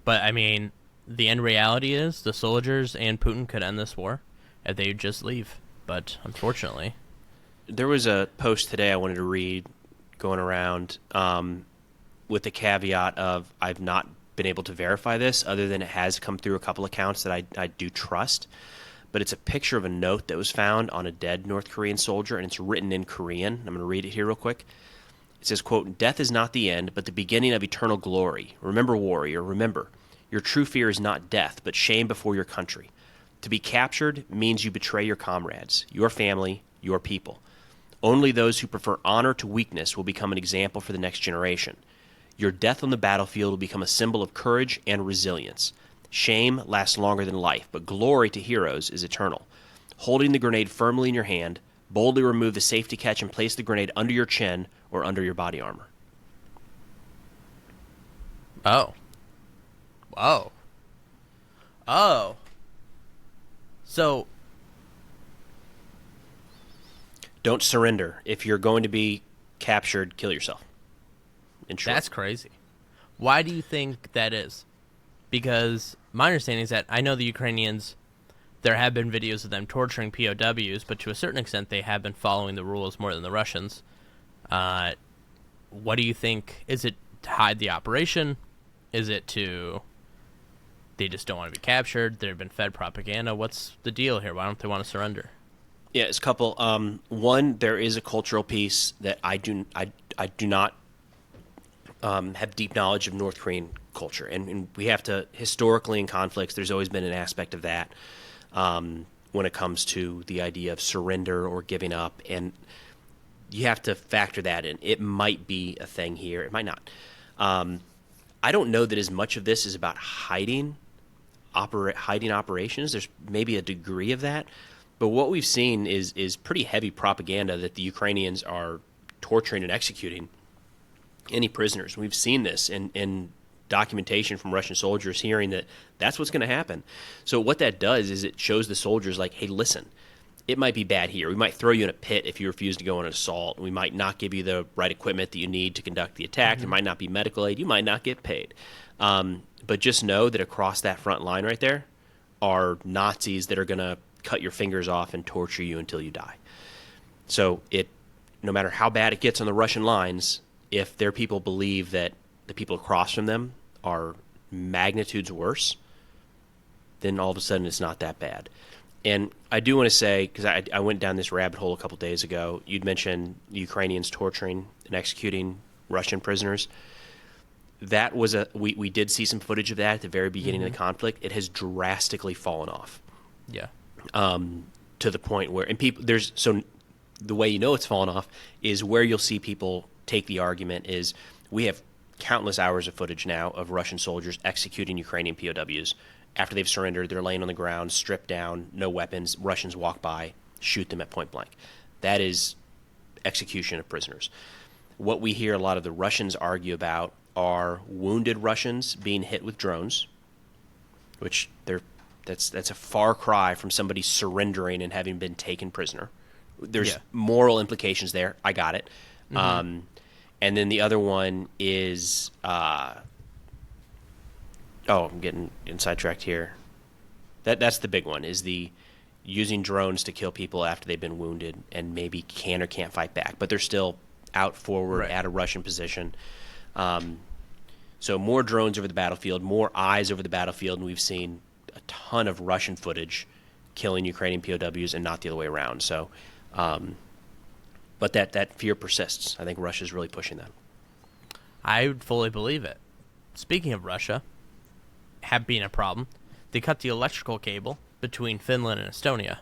I mean, the end reality is the soldiers and Putin could end this war if they would just leave. But unfortunately, there was a post today I wanted to read going around with the caveat of I've not been able to verify this, other than it has come through a couple accounts that I do trust. But it's a picture of a note that was found on a dead North Korean soldier, and it's written in Korean. I'm going to read it here real quick. It says, quote, "Death is not the end, but the beginning of eternal glory. Remember, warrior, remember. Your true fear is not death, but shame before your country. To be captured means you betray your comrades, your family, your people. Only those who prefer honor to weakness will become an example for the next generation. Your death on the battlefield will become a symbol of courage and resilience. Shame lasts longer than life, but glory to heroes is eternal. Holding the grenade firmly in your hand, boldly remove the safety catch and place the grenade under your chin or under your body armor." Oh. Whoa. Oh. So. Don't surrender. If you're going to be captured, kill yourself. In short. That's crazy. Why do you think that is? Because my understanding is that I know the Ukrainians, there have been videos of them torturing POWs, but to a certain extent they have been following the rules more than the Russians. What do you think? Is it to hide the operation? Is it to they just don't want to be captured? They've been fed propaganda. What's the deal here? Why don't they want to surrender? Yeah, it's a couple. One, there is a cultural piece that I do not have deep knowledge of North Korean culture, and we have to historically in conflicts. There's always been an aspect of that when it comes to the idea of surrender or giving up, and you have to factor that in. It might be a thing here. It might not. I don't know that as much of this is about hiding operations. There's maybe a degree of that. But what we've seen is pretty heavy propaganda that the Ukrainians are torturing and executing any prisoners. We've seen this in documentation from Russian soldiers hearing that that's what's going to happen. So what that does is it shows the soldiers like, hey, listen, it might be bad here. We might throw you in a pit if you refuse to go on an assault. We might not give you the right equipment that you need to conduct the attack. There might not be medical aid. You might not get paid. But just know that across that front line right there are Nazis that are going to cut your fingers off and torture you until you die. So no matter how bad it gets on the Russian lines, if their people believe that the people across from them are magnitudes worse, then all of a sudden it's not that bad. And I do want to say, because I went down this rabbit hole a couple days ago, you'd mentioned the Ukrainians torturing and executing Russian prisoners. That was we did see some footage of that at the very beginning of the conflict. It has drastically fallen off. Yeah. To the point where, and people, the way you know it's fallen off is where you'll see people take the argument is we have countless hours of footage now of Russian soldiers executing Ukrainian POWs. After they've surrendered, they're laying on the ground, stripped down, no weapons. Russians walk by, shoot them at point blank. That is execution of prisoners. What we hear a lot of the Russians argue about are wounded Russians being hit with drones, which that's a far cry from somebody surrendering and having been taken prisoner. There's moral implications there. I got it. And then the other one is I'm getting sidetracked here. That's the big one, is the using drones to kill people after they've been wounded and maybe can or can't fight back, but they're still out forward at a Russian position. So more drones over the battlefield, more eyes over the battlefield, and we've seen a ton of Russian footage killing Ukrainian POWs and not the other way around. So, but that fear persists. I think Russia's really pushing that. I would fully believe it. Speaking of Russia, have been a problem. They cut the electrical cable between Finland and Estonia.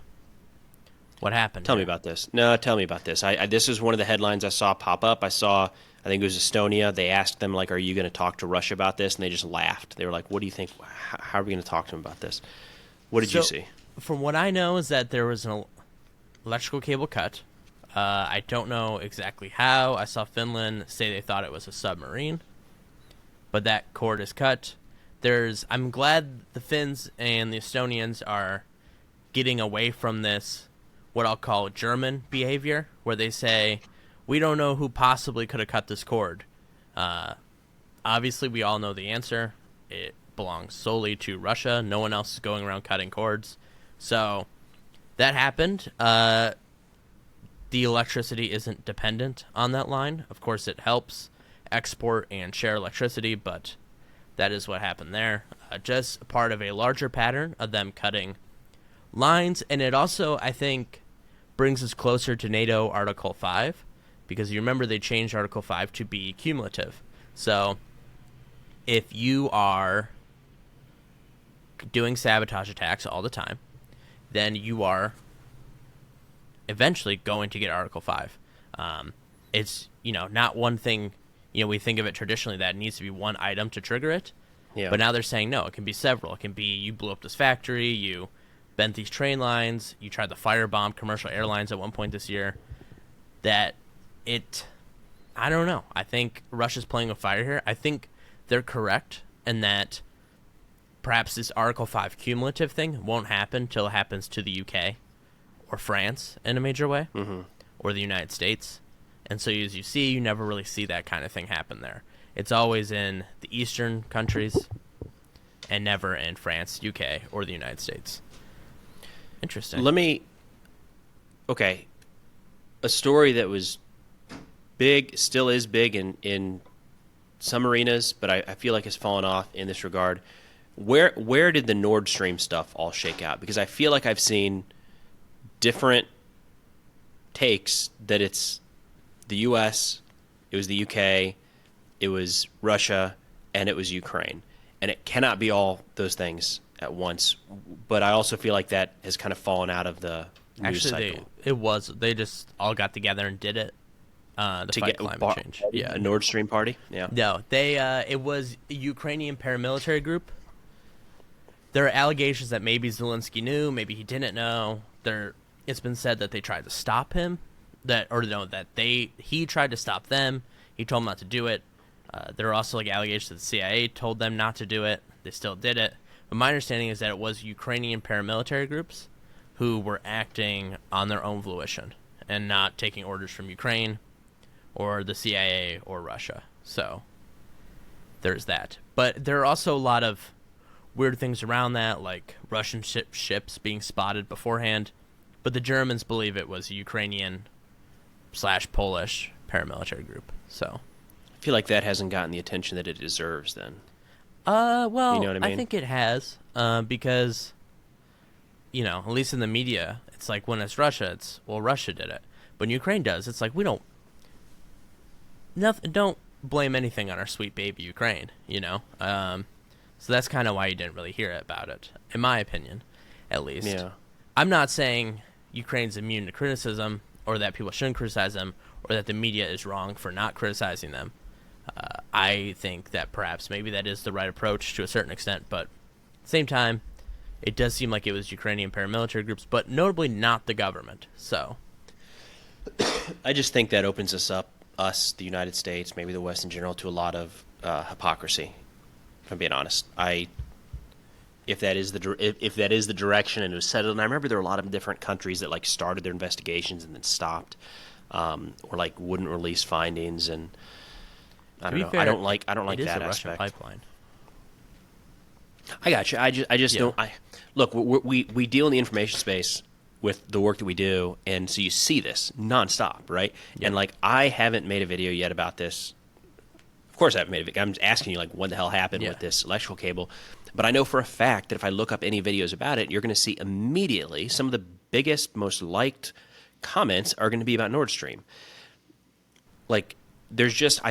What happened? Tell me about this. No, tell me about this. This is one of the headlines I saw pop up. I think it was Estonia. They asked them, like, are you going to talk to Russia about this? And they just laughed. They were like, what do you think? How are we going to talk to them about this? What did you see? From what I know is that there was an electrical cable cut. I don't know exactly how. I saw Finland say they thought it was a submarine. But that cord is cut. I'm glad the Finns and the Estonians are getting away from this, what I'll call German behavior, where they say, we don't know who possibly could have cut this cord. Obviously, we all know the answer. It belongs solely to Russia. No one else is going around cutting cords. So that happened. The electricity isn't dependent on that line. Of course, it helps export and share electricity, but that is what happened there. Just part of a larger pattern of them cutting lines. And it also, I think, brings us closer to NATO Article 5, because you remember they changed Article 5 to be cumulative. So if you are doing sabotage attacks all the time, then you are eventually going to get Article 5. It's, not one thing, we think of it traditionally that it needs to be one item to trigger it. Yeah. But now they're saying, no, it can be several. It can be you blew up this factory, you bent these train lines, you tried to firebomb commercial airlines at one point this year. I don't know. I think Russia's playing with fire here. I think they're correct in that perhaps this Article 5 cumulative thing won't happen till it happens to the UK or France in a major way, or the United States. And so as you see, you never really see that kind of thing happen there. It's always in the Eastern countries and never in France, UK, or the United States. Interesting. A story that was big, still is big in some arenas, but I feel like it's fallen off in this regard. Where did the Nord Stream stuff all shake out? Because I feel like I've seen different takes that it's the U.S., it was the U.K., it was Russia, and it was Ukraine. And it cannot be all those things at once. But I also feel like that has kind of fallen out of the news cycle. They just all got together and did it to fight climate change. Yeah, a Nord Stream party? Yeah. No, it was a Ukrainian paramilitary group. There are allegations that maybe Zelensky knew, maybe he didn't know. It's been said that they tried to stop him, that he tried to stop them. He told them not to do it. There are also allegations that the CIA told them not to do it. They still did it. But my understanding is that it was Ukrainian paramilitary groups who were acting on their own volition and not taking orders from Ukraine or the CIA or Russia. So there's that. But there are also a lot of weird things around that, like Russian ships being spotted beforehand. But the Germans believe it was a Ukrainian/Polish paramilitary group. So I feel like that hasn't gotten the attention that it deserves then. Well, you know what I mean? I think it has, because, at least in the media, it's like when it's Russia, Russia did it. But when Ukraine does, it's like don't blame anything on our sweet baby Ukraine, So that's kind of why you didn't really hear about it, in my opinion, at least. Yeah. I'm not saying Ukraine's immune to criticism, or that people shouldn't criticize them, or that the media is wrong for not criticizing them. I think that perhaps maybe that is the right approach to a certain extent, but at the same time, it does seem like it was Ukrainian paramilitary groups, but notably not the government. So I just think that opens us, the United States, maybe the West in general, to a lot of hypocrisy. If I'm being honest, if that is the direction and it was settled, and I remember there were a lot of different countries that started their investigations and then stopped, or wouldn't release findings, and I don't know. Fair, I don't like that Russian aspect. Pipeline. I got you. I just don't. Look. We deal in the information space with the work that we do, and so you see this nonstop, right? Yeah. And I haven't made a video yet about this. Of course, I haven't made a video. I'm just asking you, what the hell happened with this electrical cable? But I know for a fact that if I look up any videos about it, you're going to see immediately some of the biggest, most liked comments are going to be about Nord Stream. I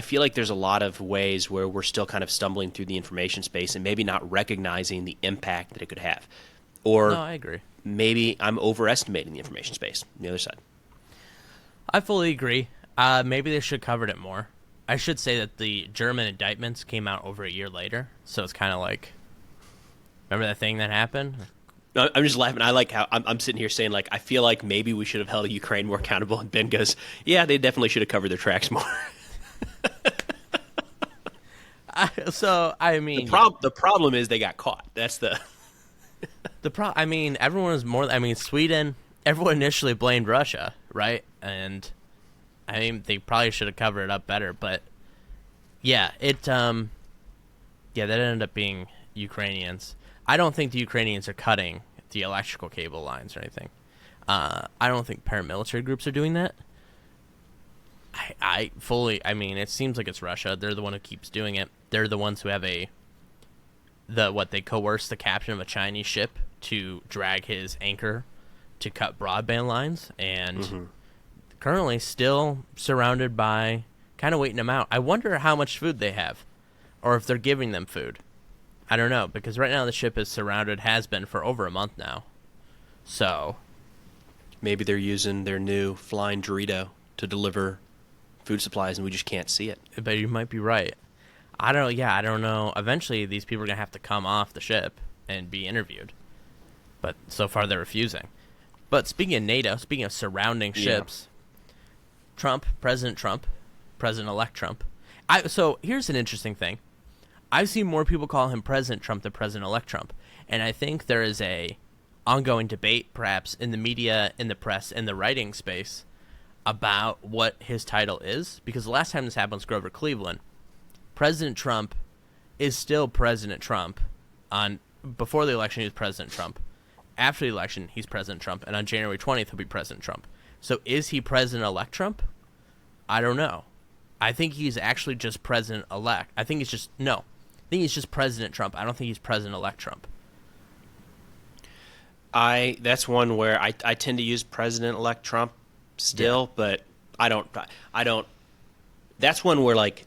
feel like there's a lot of ways where we're still kind of stumbling through the information space and maybe not recognizing the impact that it could have. Or No, I agree. Maybe I'm overestimating the information space on the other side. I fully agree. Maybe they should have covered it more. I should say that the German indictments came out over a year later, so it's kind of remember that thing that happened? No, I'm just laughing. I like how I'm sitting here saying, I feel like maybe we should have held Ukraine more accountable, and Ben goes, yeah, they definitely should have covered their tracks more. The problem is they got caught. That's the everyone was Sweden. Everyone initially blamed Russia, right? And they probably should have covered it up better. But yeah, that ended up being Ukrainians. I don't think the Ukrainians are cutting the electrical cable lines or anything. I don't think paramilitary groups are doing that. It seems like it's Russia. They're the one who keeps doing it. They're the ones who have they coerce the captain of a Chinese ship to drag his anchor to cut broadband lines, and currently still surrounded by kind of waiting them out. I wonder how much food they have, or if they're giving them food. I don't know, because right now the ship is surrounded, has been for over a month now. So maybe they're using their new flying Dorito to deliver food supplies, and we just can't see it. But you might be right. I don't know. Eventually, these people are going to have to come off the ship and be interviewed. But so far, they're refusing. But speaking of NATO, speaking of surrounding ships, President-elect Trump. So here's an interesting thing. I've seen more people call him President Trump than President-elect Trump. And I think there is a ongoing debate, perhaps, in the media, in the press, in the writing space, about what his title is. Because the last time this happened was Grover Cleveland. President Trump is still President Trump. Before the election, he was President Trump. After the election, he's President Trump. And on January 20th, he'll be President Trump. So is he President-elect Trump? I don't know. I think he's actually just president-elect. I think he's just President Trump. I don't think he's President-elect Trump. That's one where I tend to use President-elect Trump still, but I don't. That's one where, like,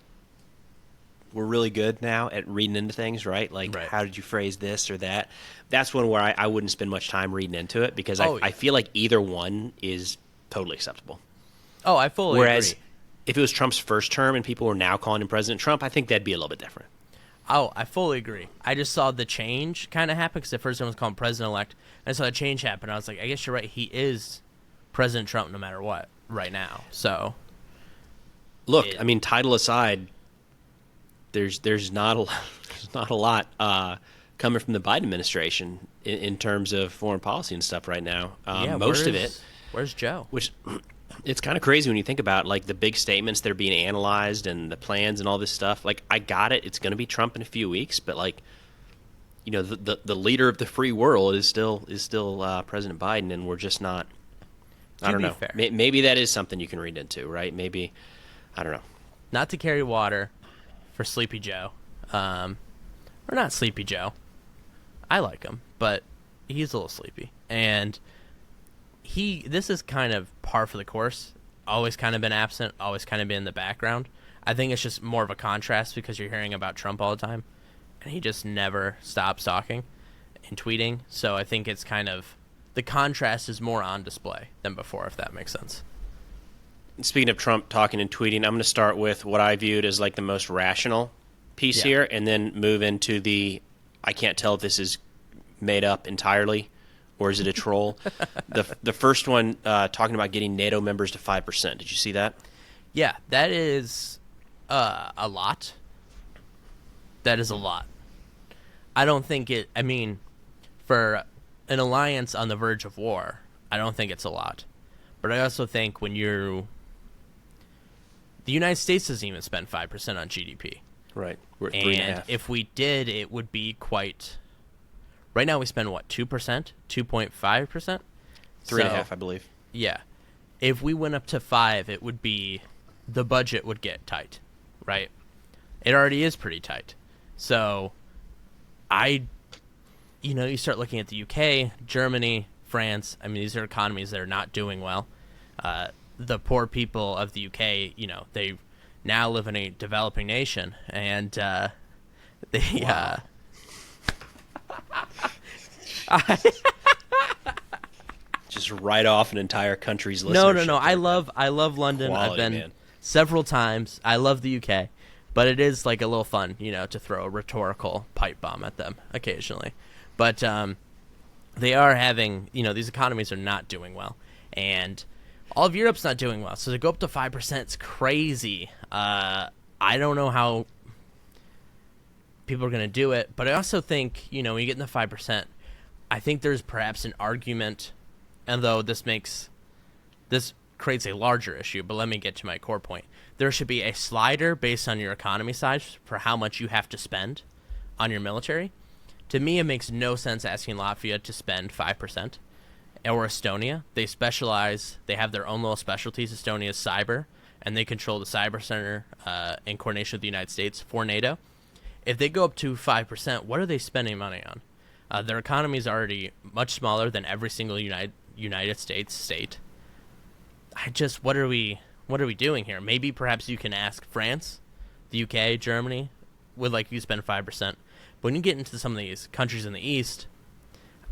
we're really good now at reading into things, right? Like, how did you phrase this or that? That's one where I wouldn't spend much time reading into it because I feel like either one is totally acceptable. Oh, I fully Whereas agree. if it was Trump's first term and people were now calling him President Trump, I think that'd be a little bit different. Oh, I fully agree. I just saw the change kind of happen because at first everyone was calling him President-elect. And I saw the change happen. I was like, I guess you're right. He is President Trump no matter what right now. So, look, I mean, title aside, there's not a lot coming from the Biden administration in terms of foreign policy and stuff right now. Most of it. Where's Joe? Which it's kind of crazy when you think about, like, the big statements that are being analyzed and the plans and all this stuff. Like, I got it. It's going to be Trump in a few weeks, but, like, you know, the leader of the free world is still President Biden, and we're just not. I don't know. Fair. Maybe that is something you can read into, right? Maybe, I don't know. Not to carry water for Sleepy Joe, or not Sleepy Joe. I like him, but he's a little sleepy, and this is kind of par for the course. Always kind of been absent, always kind of been in the background. I think it's just more of a contrast because you're hearing about Trump all the time, and he just never stops talking and tweeting. So I think it's kind of the contrast is more on display than before, if that makes sense. Speaking of Trump talking and tweeting, I'm going to start with what I viewed as, like, the most rational piece here, and then move into the I can't tell if this is made up entirely or is it a troll. The first one talking about getting NATO members to 5%. Did you see that? Yeah, that is a lot. That is a lot. I don't think it. I mean, for an alliance on the verge of war, I don't think it's a lot. But I also think the United States doesn't even spend 5% on GDP. Right. We're at and 3.5. if we did, it would be quite. Right now we spend what, 2%, 2.5%, 3.5, I believe. Yeah, if we went up to 5, it would be the budget would get tight, right? It already is pretty tight. So, you start looking at the UK, Germany, France. I mean, these are economies that are not doing well. The poor people of the UK, they now live in a developing nation, and they. Wow. Just write off an entire country's listenership. No. I love London. Quality, I've been man. several times. I love the UK, but it is like a little fun, to throw a rhetorical pipe bomb at them occasionally. But they are having, these economies are not doing well, and all of Europe's not doing well. So to go up to 5%, it's crazy. I don't know how people are going to do it, but I also think, when you get in the 5%, I think there's perhaps an argument, and though this creates a larger issue, but let me get to my core point. There should be a slider based on your economy size for how much you have to spend on your military. To me, it makes no sense asking Latvia to spend 5%. Or Estonia. They specialize, they have their own little specialties. Estonia's cyber, and they control the cyber center in coordination with the United States for NATO. If they go up to 5%, what are they spending money on? Their economy is already much smaller than every single United States state. What are we doing here? Maybe perhaps you can ask France, the UK, Germany, would like you to spend 5%. But when you get into some of these countries in the East,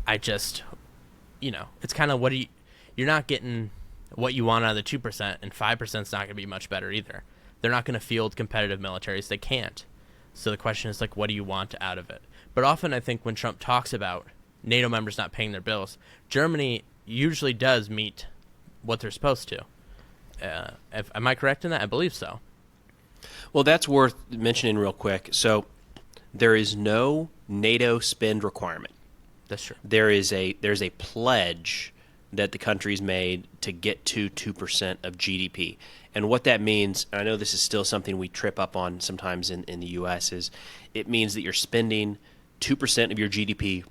it's kind of you're not getting what you want out of the 2%, and 5% is not going to be much better either. They're not going to field competitive militaries. They can't. So the question is, what do you want out of it? But often I think when Trump talks about NATO members not paying their bills, Germany usually does meet what they're supposed to. Am I correct in that? I believe so. Well, that's worth mentioning real quick. So there is no NATO spend requirement. That's true. There's a pledge that the country's made to get to 2% of GDP. And what that means, and I know this is still something we trip up on sometimes in the U.S., is it means that you're spending 2% of your GDP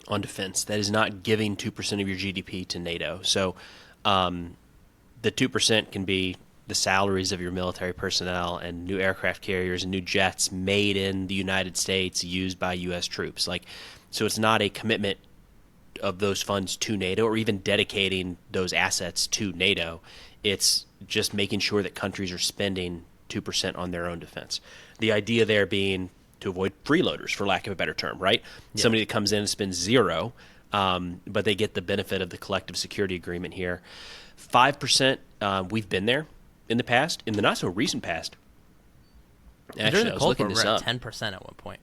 on defense. That is not giving 2% of your GDP to NATO. So the 2% can be the salaries of your military personnel and new aircraft carriers and new jets made in the United States used by U.S. troops. Like, so it's not a commitment of those funds to NATO or even dedicating those assets to NATO. It's just making sure that countries are spending 2% on their own defense. The idea there being to avoid freeloaders, for lack of a better term, right? Yeah. Somebody that comes in and spends zero, but they get the benefit of the collective security agreement here. 5%, we've been there in the past, in the not so recent past. Actually, I was looking this up. 10% at one point.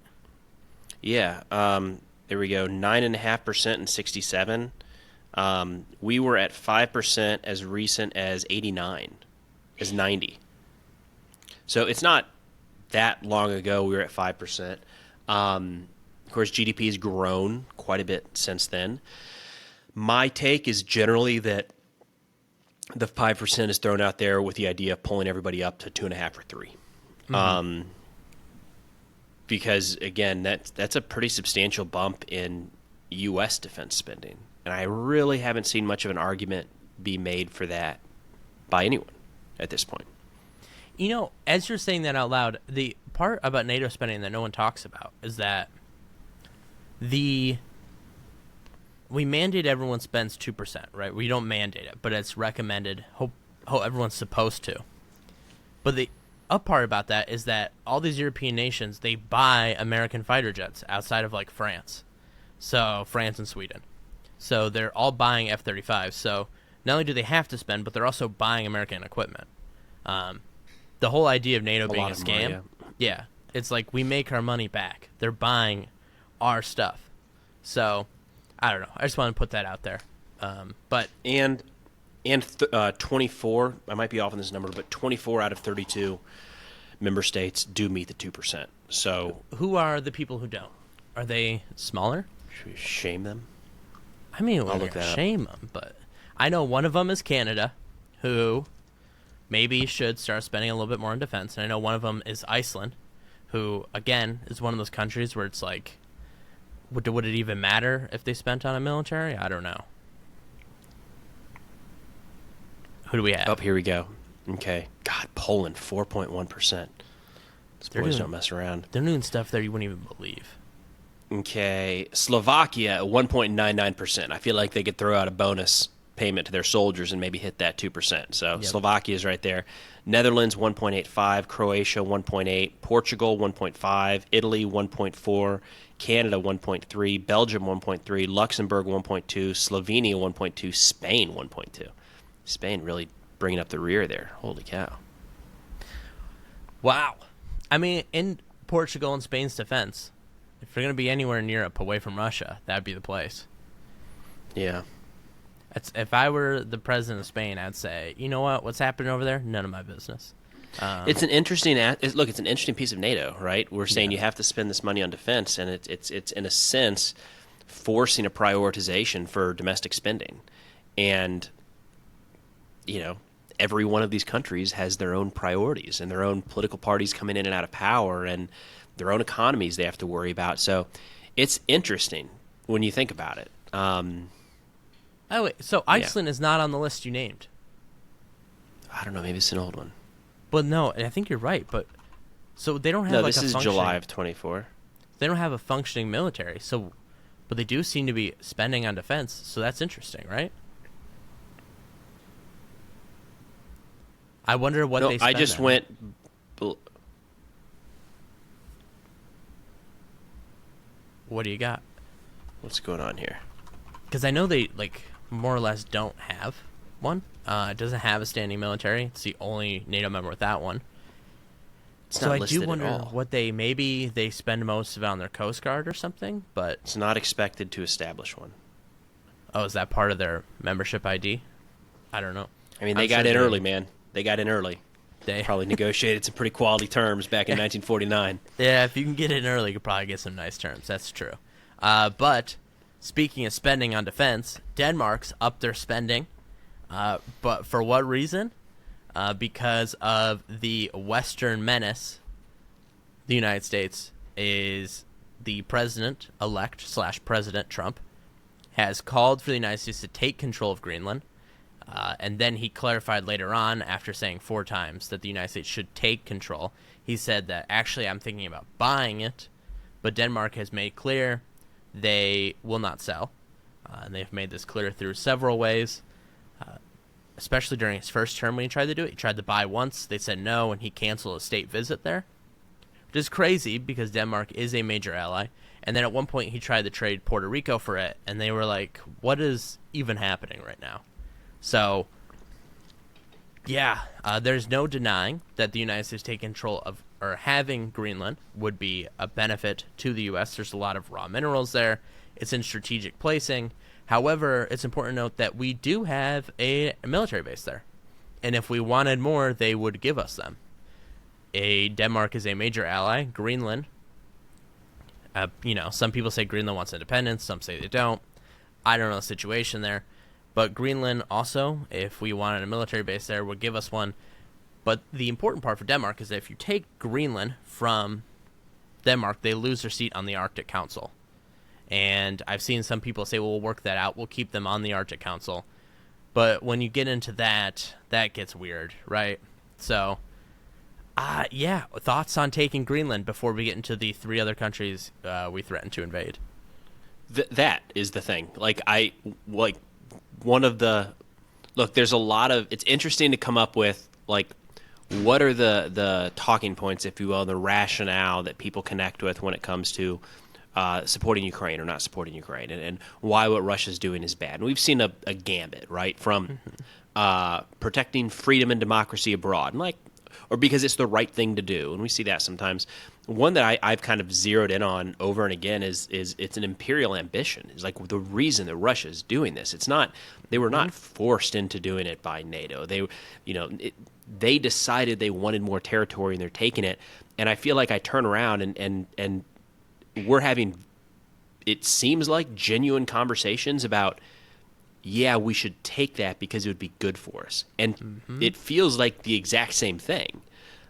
Yeah, there we go. 9.5% in 67. We were at 5% as recent as 89, as 90. So it's not that long ago we were at 5%. Of course, GDP has grown quite a bit since then. My take is generally that the 5% is thrown out there with the idea of pulling everybody up to 2.5 or 3. Mm-hmm. Because, again, that's a pretty substantial bump in U.S. defense spending. And I really haven't seen much of an argument be made for that by anyone at this point. You know, as you're saying that out loud, the part about NATO spending that no one talks about is that we mandate everyone spends 2%, right? We don't mandate it, but it's recommended. Hope everyone's supposed to. But the up part about that is that all these European nations, they buy American fighter jets outside of, like, France. So, France and Sweden. So they're all buying F-35. So not only do they have to spend, but they're also buying American equipment. The whole idea of NATO being a scam, money, yeah, it's like we make our money back. They're buying our stuff. So I don't know. I just want to put that out there. But 24, I might be off on this number, but 24 out of 32 member states do meet the 2%. So who are the people who don't? Are they smaller? Should we shame them? I mean, we're going to shame them, but I know one of them is Canada, who maybe should start spending a little bit more on defense. And I know one of them is Iceland, who, again, is one of those countries where it's like, would it even matter if they spent on a military? I don't know. Who do we have? Oh, here we go. Okay. God, Poland, 4.1%. These boys don't mess around. They're doing stuff there you wouldn't even believe. Okay. Slovakia, 1.99%. I feel like they could throw out a bonus payment to their soldiers and maybe hit that 2%. So yep. Slovakia is right there. Netherlands, 1.85. Croatia, 1.8. Portugal, 1.5. Italy, 1.4. Canada, 1.3. Belgium, 1.3. Luxembourg, 1.2. Slovenia, 1.2. Spain, 1.2. Spain really bringing up the rear there. Holy cow. Wow. I mean, in Portugal and Spain's defense, if you're going to be anywhere in Europe away from Russia, that'd be the place. Yeah. If I were the president of Spain, I'd say, you know what? What's happening over there? None of my business. It's an interesting it's an interesting piece of NATO, right? We're saying you have to spend this money on defense, and it's in a sense forcing a prioritization for domestic spending. And you know, every one of these countries has their own priorities and their own political parties coming in and out of power and their own economies they have to worry about. So it's interesting when you think about it. Oh, wait, so Iceland is not on the list you named? I don't know. Maybe it's an old one. But no, I think you're right. But so they don't have this is July of 24. They don't have a functioning military. So, but they do seem to be spending on defense. So that's interesting, right? I wonder what they spend I just on. went. What do you got? What's going on here? Because I know they more or less don't have one. It doesn't have a standing military. It's the only NATO member with that one. So I do wonder what they spend most of it on their Coast Guard or something. But it's not expected to establish one. Oh, is that part of their membership ID? I don't know. I mean, they got in early, man. They got in early. They probably negotiated some pretty quality terms back in 1949. Yeah, if you can get in early, you could probably get some nice terms. That's true. But speaking of spending on defense, Denmark's upped their spending. But for what reason? Because of the Western menace, the United States is the president-elect / President Trump has called for the United States to take control of Greenland. And then he clarified later on, after saying 4 times that the United States should take control, he said that actually I'm thinking about buying it, but Denmark has made clear they will not sell. And they've made this clear through several ways, especially during his first term when he tried to do it. He tried to buy once, they said no, and he canceled a state visit there, which is crazy because Denmark is a major ally. And then at one point he tried to trade Puerto Rico for it, and they were like, what is even happening right now? So, yeah, there's no denying that the United States taking control of, or having Greenland would be a benefit to the U.S. There's a lot of raw minerals there. It's in strategic placing. However, it's important to note that we do have a military base there. And if we wanted more, they would give us them. Denmark is a major ally. Greenland, some people say Greenland wants independence. Some say they don't. I don't know the situation there. But Greenland also, if we wanted a military base there, would give us one. But the important part for Denmark is that if you take Greenland from Denmark, they lose their seat on the Arctic Council. And I've seen some people say, well, we'll work that out. We'll keep them on the Arctic Council. But when you get into that, that gets weird, right? So, yeah, thoughts on taking Greenland before we get into the 3 other countries we threaten to invade? That is the thing. One of the look, there's a lot of, it's interesting to come up with what are the talking points, if you will, the rationale that people connect with when it comes to supporting Ukraine or not supporting Ukraine, and why what Russia's doing is bad. And we've seen a gambit, right, from protecting freedom and democracy abroad, or because it's the right thing to do, and we see that sometimes. One that I've kind of zeroed in on over and again is it's an imperial ambition. It's like the reason that Russia is doing this. It's not, they were not forced into doing it by NATO. They decided they wanted more territory and they're taking it. And I feel like I turn around and we're having, it seems like, genuine conversations about, yeah, we should take that because it would be good for us. And it feels like the exact same thing.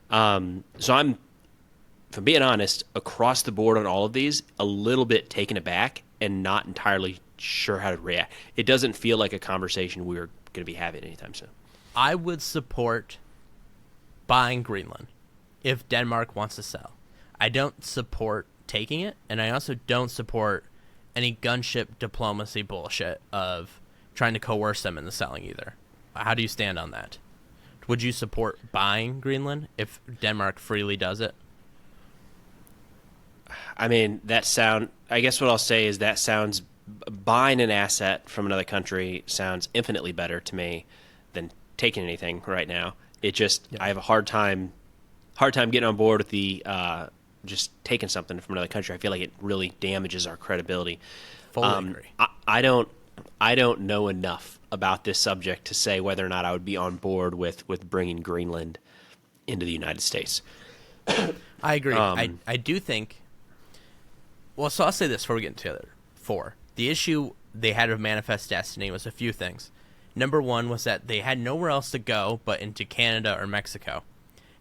So I'm, if I'm being honest, across the board on all of these, a little bit taken aback and not entirely sure how to react. It doesn't feel like a conversation we're going to be having anytime soon. I would support buying Greenland if Denmark wants to sell. I don't support taking it, and I also don't support any gunship diplomacy bullshit of trying to coerce them into selling either. How do you stand on that? Would you support buying Greenland if Denmark freely does it? I mean, I guess what I'll say is that sounds, buying an asset from another country sounds infinitely better to me than taking anything right now. It just, I have a hard time getting on board with the just taking something from another country. I feel like it really damages our credibility. Fully agree. I don't know enough about this subject to say whether or not I would be on board with bringing Greenland into the United States. I agree. I do think. Well, so I'll say this before we get into the other 4. The issue they had with Manifest Destiny was a few things. Number 1 was that they had nowhere else to go but into Canada or Mexico.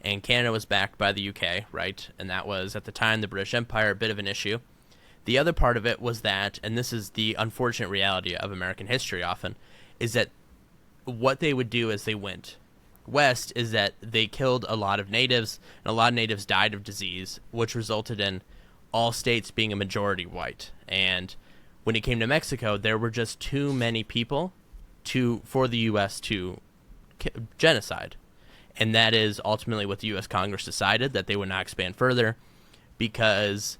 And Canada was backed by the UK, right? And that was, at the time, the British Empire, a bit of an issue. The other part of it was that, and this is the unfortunate reality of American history often, is that what they would do as they went west is that they killed a lot of natives, and a lot of natives died of disease, which resulted in all states being a majority white. And when it came to Mexico, there were just too many people for the U.S. to genocide. And that is ultimately what the U.S. Congress decided, that they would not expand further, because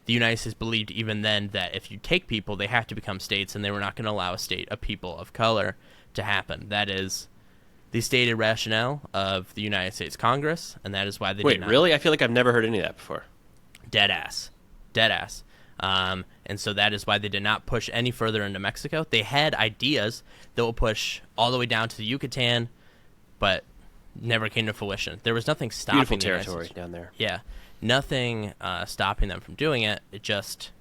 the United States believed even then that if you take people, they have to become states, and they were not going to allow a state of people of color to happen. That is the stated rationale of the United States Congress, and that is why they did not. Wait, really? I feel like I've never heard any of that before. Dead ass. And so that is why they did not push any further into Mexico. They had ideas that will push all the way down to the Yucatan, but never came to fruition. There was nothing stopping Beautiful territory down there. Yeah. Nothing stopping them from doing it. It just,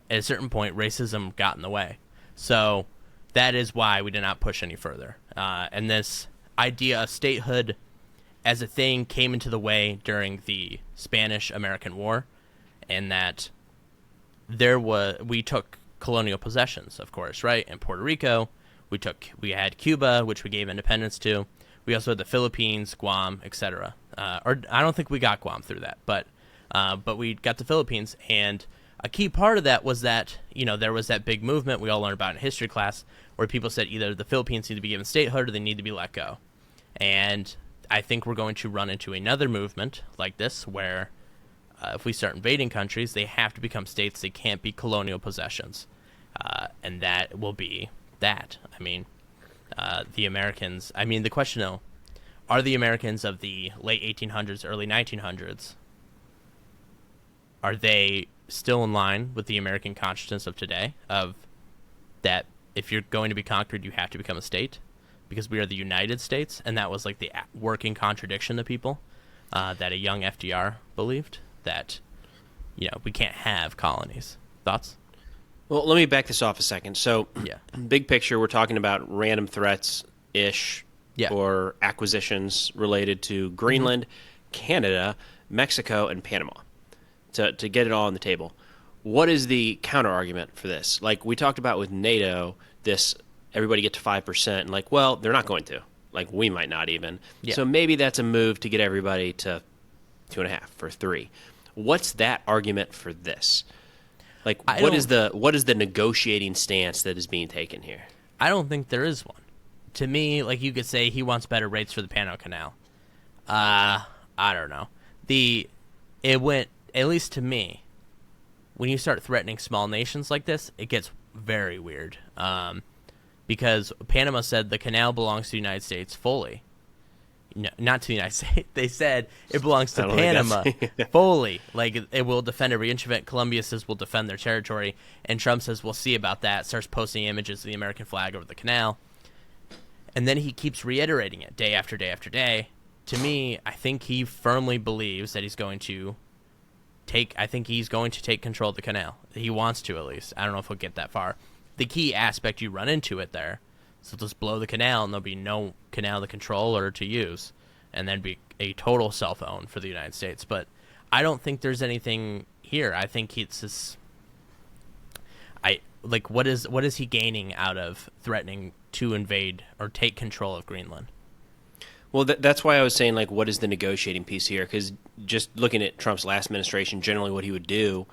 at a certain point, racism got in the way. So that is why we did not push any further. And this idea of statehood as a thing came into the way during the Spanish-American War, and that we took colonial possessions, of course, right? And Puerto Rico We had Cuba, which we gave independence to. We also had the Philippines, Guam, etc. Or I don't think we got Guam through that, but we got the Philippines, and a key part of that was that, there was that big movement we all learned about in history class where people said either the Philippines need to be given statehood or they need to be let go. And I think we're going to run into another movement like this where if we start invading countries, they have to become states. They can't be colonial possessions. And that will be that. The Americans, the question though, are the Americans of the late 1800s, early 1900s, are they still in line with the American consciousness of today, of that if you're going to be conquered, you have to become a state because we are the United States? And that was like the working contradiction to people that a young FDR believed, that, we can't have colonies. Thoughts? Well, let me back this off a second. So, yeah. Big picture, we're talking about random threats-ish or acquisitions related to Greenland, Canada, Mexico, and Panama. To get it all on the table. What is the counter argument for this? Like we talked about with NATO, this everybody get to 5%, and like, well, they're not going to. Like we might not even. Yeah. So maybe that's a move to get everybody to 2.5 or 3. What's that argument for this? Like what is the negotiating stance that is being taken here? I don't think there is one. To me, like you could say he wants better rates for the Panama Canal. I don't know. It went, at least to me, when you start threatening small nations like this, it gets very weird. Because Panama said the canal belongs to the United States fully. No, not to the United States. They said it belongs to Panama fully. Like, it will defend every inch of it. Colombia says we'll defend their territory. And Trump says we'll see about that. Starts posting images of the American flag over the canal. And then he keeps reiterating it day after day after day. To me, I think he firmly believes that he's going to take control of the canal. He wants to, at least. I don't know if he'll get that far. The key aspect you run into it there, so just blow the canal and there'll be no canal to control or to use, and then be a total self-own for the United States. But I don't think there's anything here. I think it's this. What is he gaining out of threatening to invade or take control of Greenland? Well, that's why I was saying, like, what is the negotiating piece here? Because just looking at Trump's last administration, generally what he would do,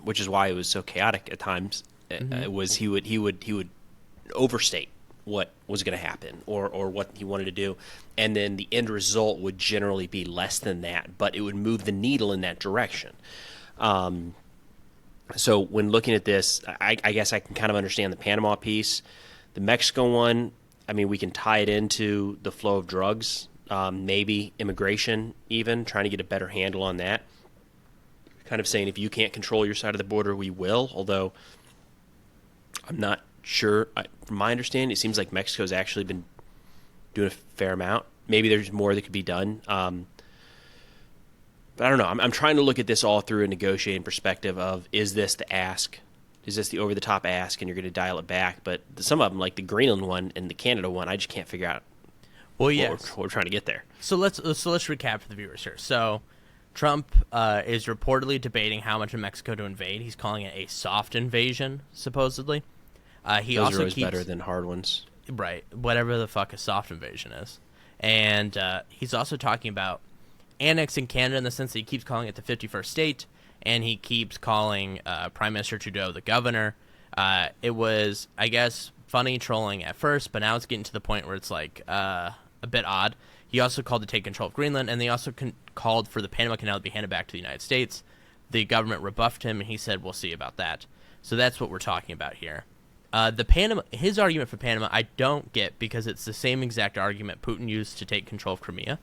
which is why it was so chaotic at times, was he would overstate what was going to happen or what he wanted to do, and then the end result would generally be less than that, but it would move the needle in that direction. So when looking at this, I guess I can kind of understand the Panama piece. The Mexico one, I mean, we can tie it into the flow of drugs, maybe immigration even, trying to get a better handle on that. Kind of saying if you can't control your side of the border, we will, although I'm not sure. From my understanding, it seems like Mexico's actually been doing a fair amount. Maybe there's more that could be done. But I don't know. I'm trying to look at this all through a negotiating perspective of, is this the ask? Is this the over-the-top ask, and you're going to dial it back? But some of them, like the Greenland one and the Canada one, I just can't figure out what we're trying to get there. So let's recap for the viewers here. So Trump is reportedly debating how much of Mexico to invade. He's calling it a soft invasion, supposedly. Those are always better than hard ones. Right. Whatever the fuck a soft invasion is. And he's also talking about annexing Canada in the sense that he keeps calling it the 51st state, and he keeps calling Prime Minister Trudeau the governor. It was, I guess, funny trolling at first, but now it's getting to the point where it's like a bit odd. He also called to take control of Greenland, and they also called for the Panama Canal to be handed back to the United States. The government rebuffed him, and he said, we'll see about that. So that's what we're talking about here. His argument for Panama, I don't get, because it's the same exact argument Putin used to take control of Crimea.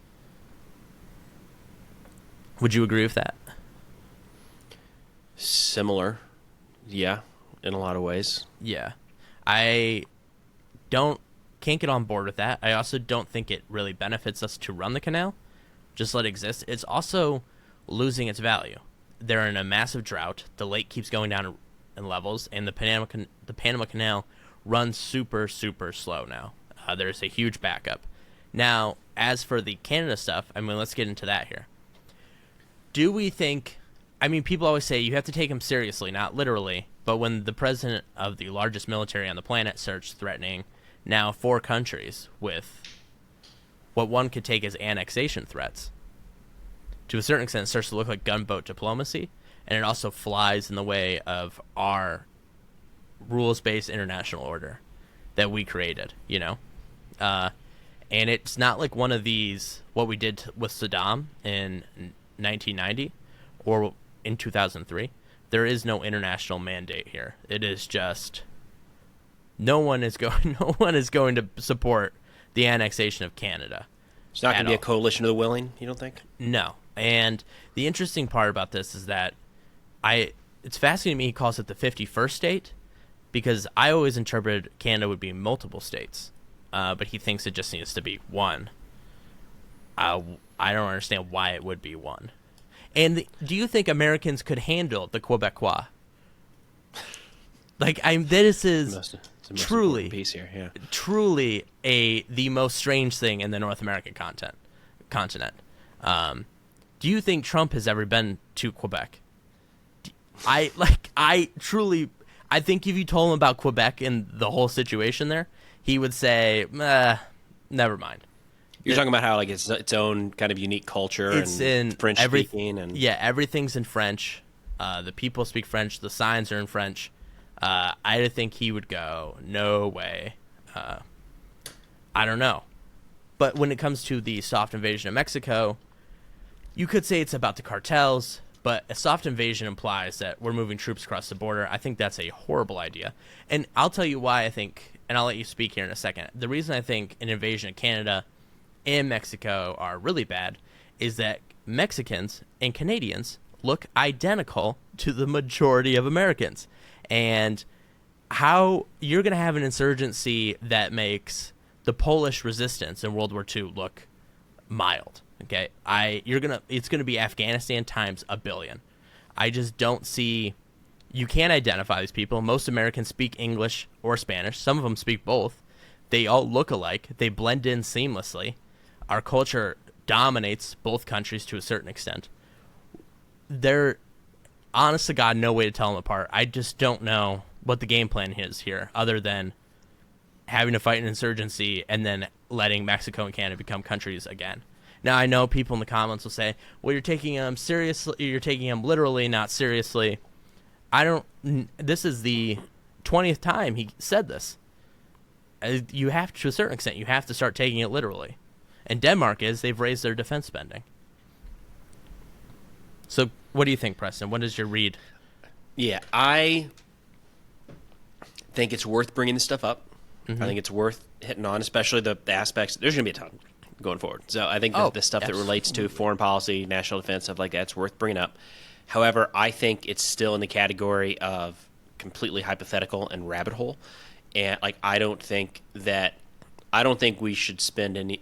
Would you agree with that? Similar, yeah, in a lot of ways. Yeah. I can't get on board with that. I also don't think it really benefits us to run the canal. Just let it exist. It's also losing its value. They're in a massive drought. The lake keeps going down in levels, and the Panama Canal runs super, super slow now. There's a huge backup. Now, as for the Canada stuff, I mean, let's get into that here. Do we think... I mean, people always say you have to take him seriously, not literally. But when the president of the largest military on the planet starts threatening now 4 countries with what one could take as annexation threats, to a certain extent, it starts to look like gunboat diplomacy, and it also flies in the way of our rules-based international order that we created, you know? And it's not like one of these, what we did with Saddam in 1990 or in 2003. There is no international mandate here. It is just no one is going to support the annexation of Canada. It's not going to be a coalition of the willing, you don't think? No. And the interesting part about this is that it's fascinating to me he calls it the 51st state, because I always interpreted Canada would be multiple states, but he thinks it just needs to be one. I don't understand why it would be one. And do you think Americans could handle the Quebecois? Like, this is truly piece here, yeah. Truly the most strange thing in the North American continent. Do you think Trump has ever been to Quebec? I think if you told him about Quebec and the whole situation there, he would say, never mind. You're talking about how like it's its own kind of unique culture, it's and in French speaking, and everything's in French. The people speak French. The signs are in French. I think he would go, no way. I don't know. But when it comes to the soft invasion of Mexico, you could say it's about the cartels, but a soft invasion implies that we're moving troops across the border. I think that's a horrible idea. And I'll tell you why I think, and I'll let you speak here in a second. The reason I think an invasion of Canada and Mexico are really bad is that Mexicans and Canadians look identical to the majority of Americans. And how you're going to have an insurgency that makes the Polish resistance in World War II look mild. Okay, it's going to be Afghanistan times a billion. I just don't see. You can't identify these people. Most Americans speak English or Spanish. Some of them speak both. They all look alike. They blend in seamlessly. Our culture dominates both countries to a certain extent. There, honest to God, no way to tell them apart. I just don't know what the game plan is here, other than having to fight an insurgency and then letting Mexico and Canada become countries again. Now, I know people in the comments will say, well, you're taking them seriously, you're taking them literally, not seriously. This is the 20th time he said this. You have to a certain extent, you have to start taking it literally. And Denmark they've raised their defense spending. So what do you think, Preston? What is your read? Yeah, I think it's worth bringing this stuff up. Mm-hmm. I think it's worth hitting on, especially the aspects. There's going to be a ton going forward. So I think the stuff that relates to foreign policy, national defense, stuff like that, it's worth bringing up. However, I think it's still in the category of completely hypothetical and rabbit hole. And like I don't think we should spend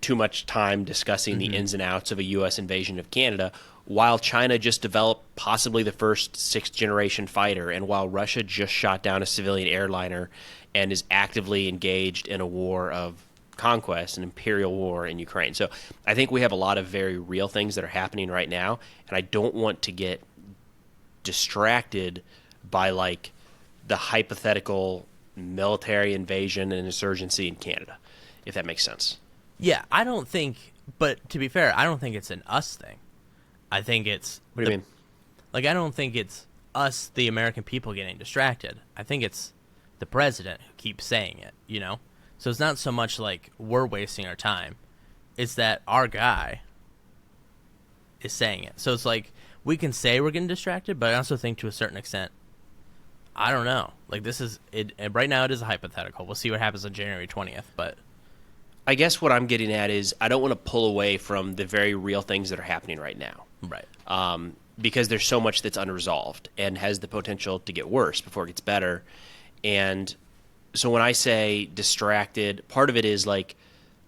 too much time discussing the ins and outs of a U.S. invasion of Canada while China just developed possibly the first 6th-generation fighter, and while Russia just shot down a civilian airliner and is actively engaged in a war of conquest, an imperial war in Ukraine. So I think we have a lot of very real things that are happening right now, and I don't want to get distracted by like the hypothetical military invasion and insurgency in Canada, if that makes sense. Yeah, I don't think, but to be fair, I don't think it's an us thing. I think it's... What do you mean? Like, I don't think it's us, the American people, getting distracted. I think it's the president who keeps saying it, you know? So it's not so much like we're wasting our time. It's that our guy is saying it. So it's like, we can say we're getting distracted, but I also think to a certain extent, I don't know. Like, this is... right now, it is a hypothetical. We'll see what happens on January 20th, but... I guess what I'm getting at is I don't want to pull away from the very real things that are happening right now. Right. Because there's so much that's unresolved and has the potential to get worse before it gets better. And so when I say distracted, part of it is like,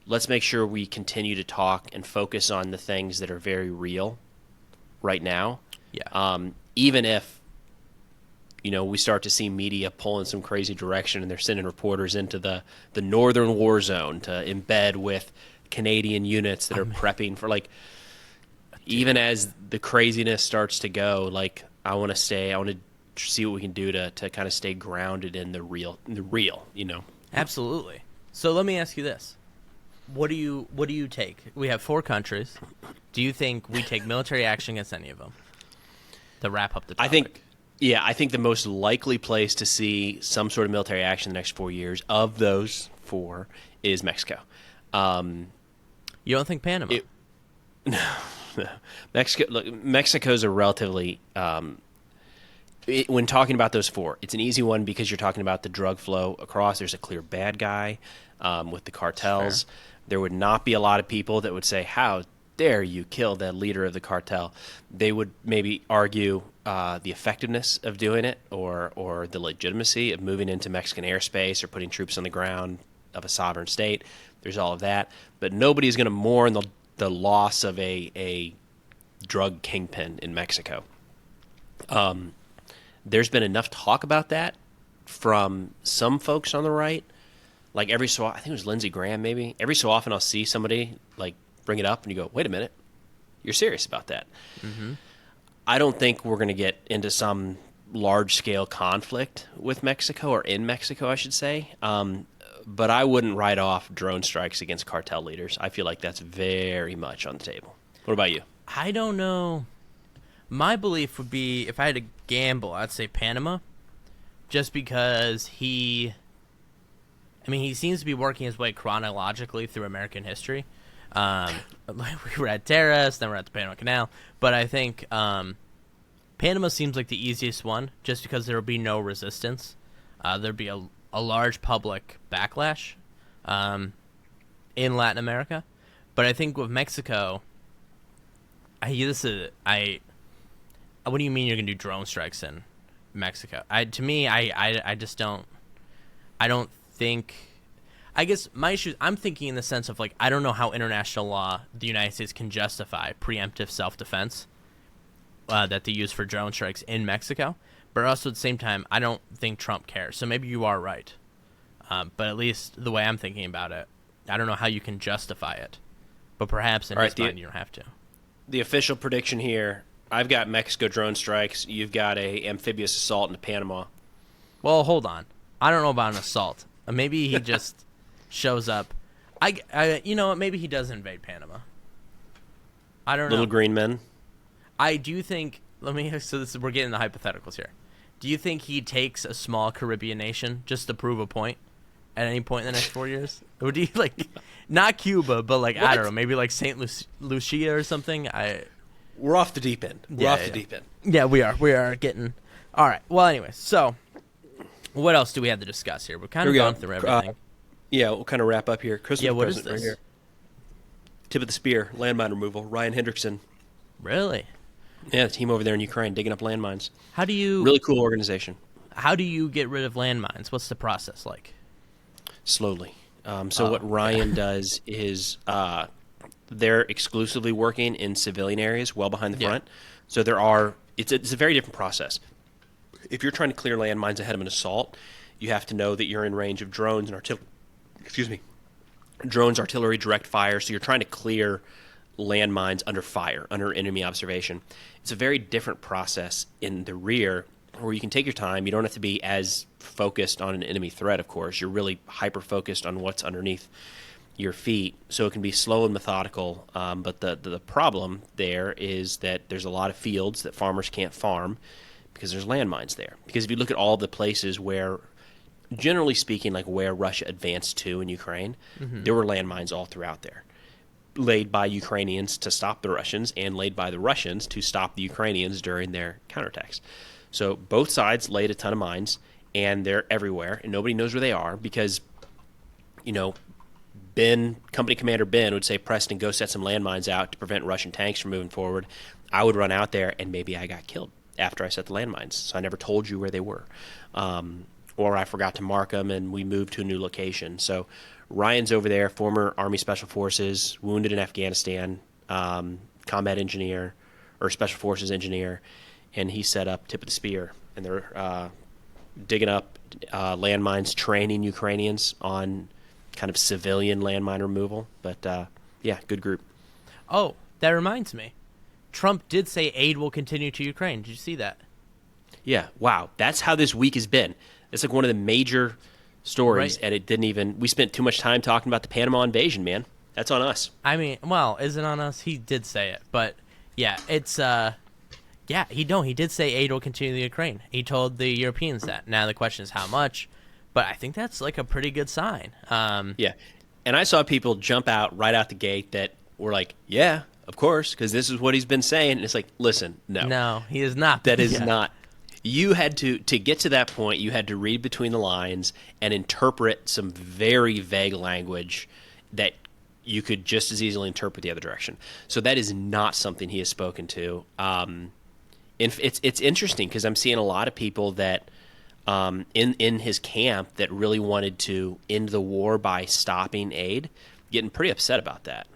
let's make sure we continue to talk and focus on the things that are very real right now. Yeah. Even if, we start to see media pull in some crazy direction and they're sending reporters into the northern war zone to embed with Canadian units that are prepping for like... even as the craziness starts to go, like I want to see what we can do to kind of stay grounded in the real, you know. Absolutely. So let me ask you this. What do you take? We have 4 countries. Do you think we take military action against any of them? To wrap up the topic. I think the most likely place to see some sort of military action in the next 4 years of those 4 is Mexico. You don't think Panama? No. Mexico's a relatively when talking about those 4, it's an easy one because you're talking about the drug flow across. There's a clear bad guy with the cartels. Sure. There would not be a lot of people that would say, how dare you kill the leader of the cartel. They would maybe argue the effectiveness of doing it or the legitimacy of moving into Mexican airspace or putting troops on the ground of a sovereign state. There's all of that. But nobody's going to mourn the loss of a drug kingpin in Mexico. There's been enough talk about that from some folks on the right. Like I think it was Lindsey Graham maybe. Every so often I'll see somebody like bring it up and you go, wait a minute, you're serious about that. Mm-hmm. I don't think we're going to get into some large-scale conflict with Mexico, or in Mexico, I should say. But I wouldn't write off drone strikes against cartel leaders. I feel like that's very much on the table. What about you? I don't know. My belief would be, if I had to gamble, I'd say Panama, just because he seems to be working his way chronologically through American history. We were at Terrorism, then we're at the Panama Canal, but I think Panama seems like the easiest one, just because there will be no resistance. There'd be a large public backlash in Latin America, but I think with Mexico, what do you mean you're gonna do drone strikes in Mexico? I just don't. I don't think. I guess my issue is I'm thinking in the sense of, like, I don't know how international law the United States can justify preemptive self-defense that they use for drone strikes in Mexico. But also at the same time, I don't think Trump cares. So maybe you are right. But at least the way I'm thinking about it, I don't know how you can justify it. But perhaps in his mind you don't have to. The official prediction here, I've got Mexico drone strikes. You've got a amphibious assault into Panama. Well, hold on. I don't know about an assault. Maybe he just shows up. You know what? Maybe he does invade Panama. I don't know. Little green men. I do think. We're getting the hypotheticals here. Do you think he takes a small Caribbean nation just to prove a point at any point in the next 4 years? Would he, like, not Cuba, but like, I don't know, maybe like Saint Lucia or something? We're off the deep end. Deep end. Yeah, we are. We are getting. All right. Well, anyway, so what else do we have to discuss here? We've kind of gone through everything. We'll kind of wrap up here. Christmas what present is this? right here. Tip of the spear, landmine removal. Ryan Hendrickson. Really? Yeah, the team over there in Ukraine digging up landmines. How do you... Really cool organization. How do you get rid of landmines? What's the process like? Slowly. What Ryan does is they're exclusively working in civilian areas well behind the front. So it's a very different process. If you're trying to clear landmines ahead of an assault, you have to know that you're in range of drones and artillery direct fire. So you're trying to clear landmines under fire, under enemy observation. It's a very different process in the rear, where you can take your time. You don't have to be as focused on an enemy threat, of course. You're really hyper-focused on what's underneath your feet, so it can be slow and methodical. But the problem there is that there's a lot of fields that farmers can't farm because there's landmines there. Because if you look at all the places where, generally speaking, like where Russia advanced to in Ukraine, there were landmines all throughout there, laid by Ukrainians to stop the Russians and laid by the Russians to stop the Ukrainians during their counterattacks. So both sides laid a ton of mines, and they're everywhere, and nobody knows where they are because, Company Commander Ben would say, Preston, go set some landmines out to prevent Russian tanks from moving forward. I would run out there, and maybe I got killed after I set the landmines, so I never told you where they were. Or I forgot to mark them, and we moved to a new location. So Ryan's over there, former Army Special Forces, wounded in Afghanistan, combat engineer, or Special Forces engineer, and he set up Tip of the Spear. And they're digging up landmines, training Ukrainians on kind of civilian landmine removal. But, good group. Oh, that reminds me. Trump did say aid will continue to Ukraine. Did you see that? Yeah. Wow. That's how this week has been. It's like one of the major stories, Right. and it didn't even. We spent too much time talking about the Panama invasion, man. That's on us. I mean, well, is it on us? He did say it, but yeah, it's he did say aid will continue to Ukraine. He told the Europeans that. Now the question is how much, but I think that's like a pretty good sign. Yeah. And I saw people jump out right out the gate that were like, yeah, of course, because this is what he's been saying. And it's like, listen, No, he is not. that is not. You had to get to that point, you had to read between the lines and interpret some very vague language that you could just as easily interpret the other direction. So that is not something he has spoken to. And it's interesting because I'm seeing a lot of people that in his camp that really wanted to end the war by stopping aid, getting pretty upset about that.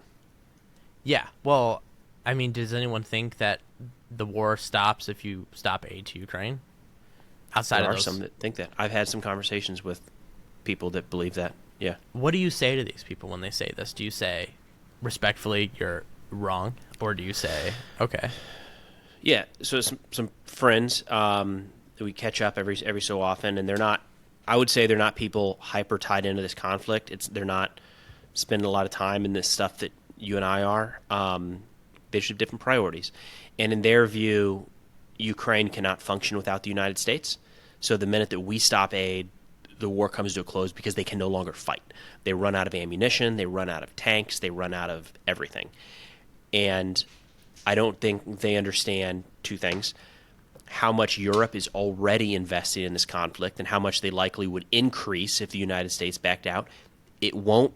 Yeah, well, I mean, does anyone think that the war stops if you stop aid to Ukraine? Outside There of are those, some that think that. I've had some conversations with people that believe that. Yeah. what do you say to these people when they say this? Do you say respectfully you're wrong, or do you say okay? Yeah. So some friends that we catch up every so often, and they're not. I would say they're not people hyper tied into this conflict. They're not spending a lot of time in this stuff that you and I are. They just have different priorities, and in their view, Ukraine cannot function without the United States. So the minute that we stop aid, the war comes to a close because they can no longer fight. They run out of ammunition, they run out of tanks, they run out of everything. And I don't think they understand two things: how much Europe is already invested in this conflict and how much they likely would increase if the United States backed out. It won't.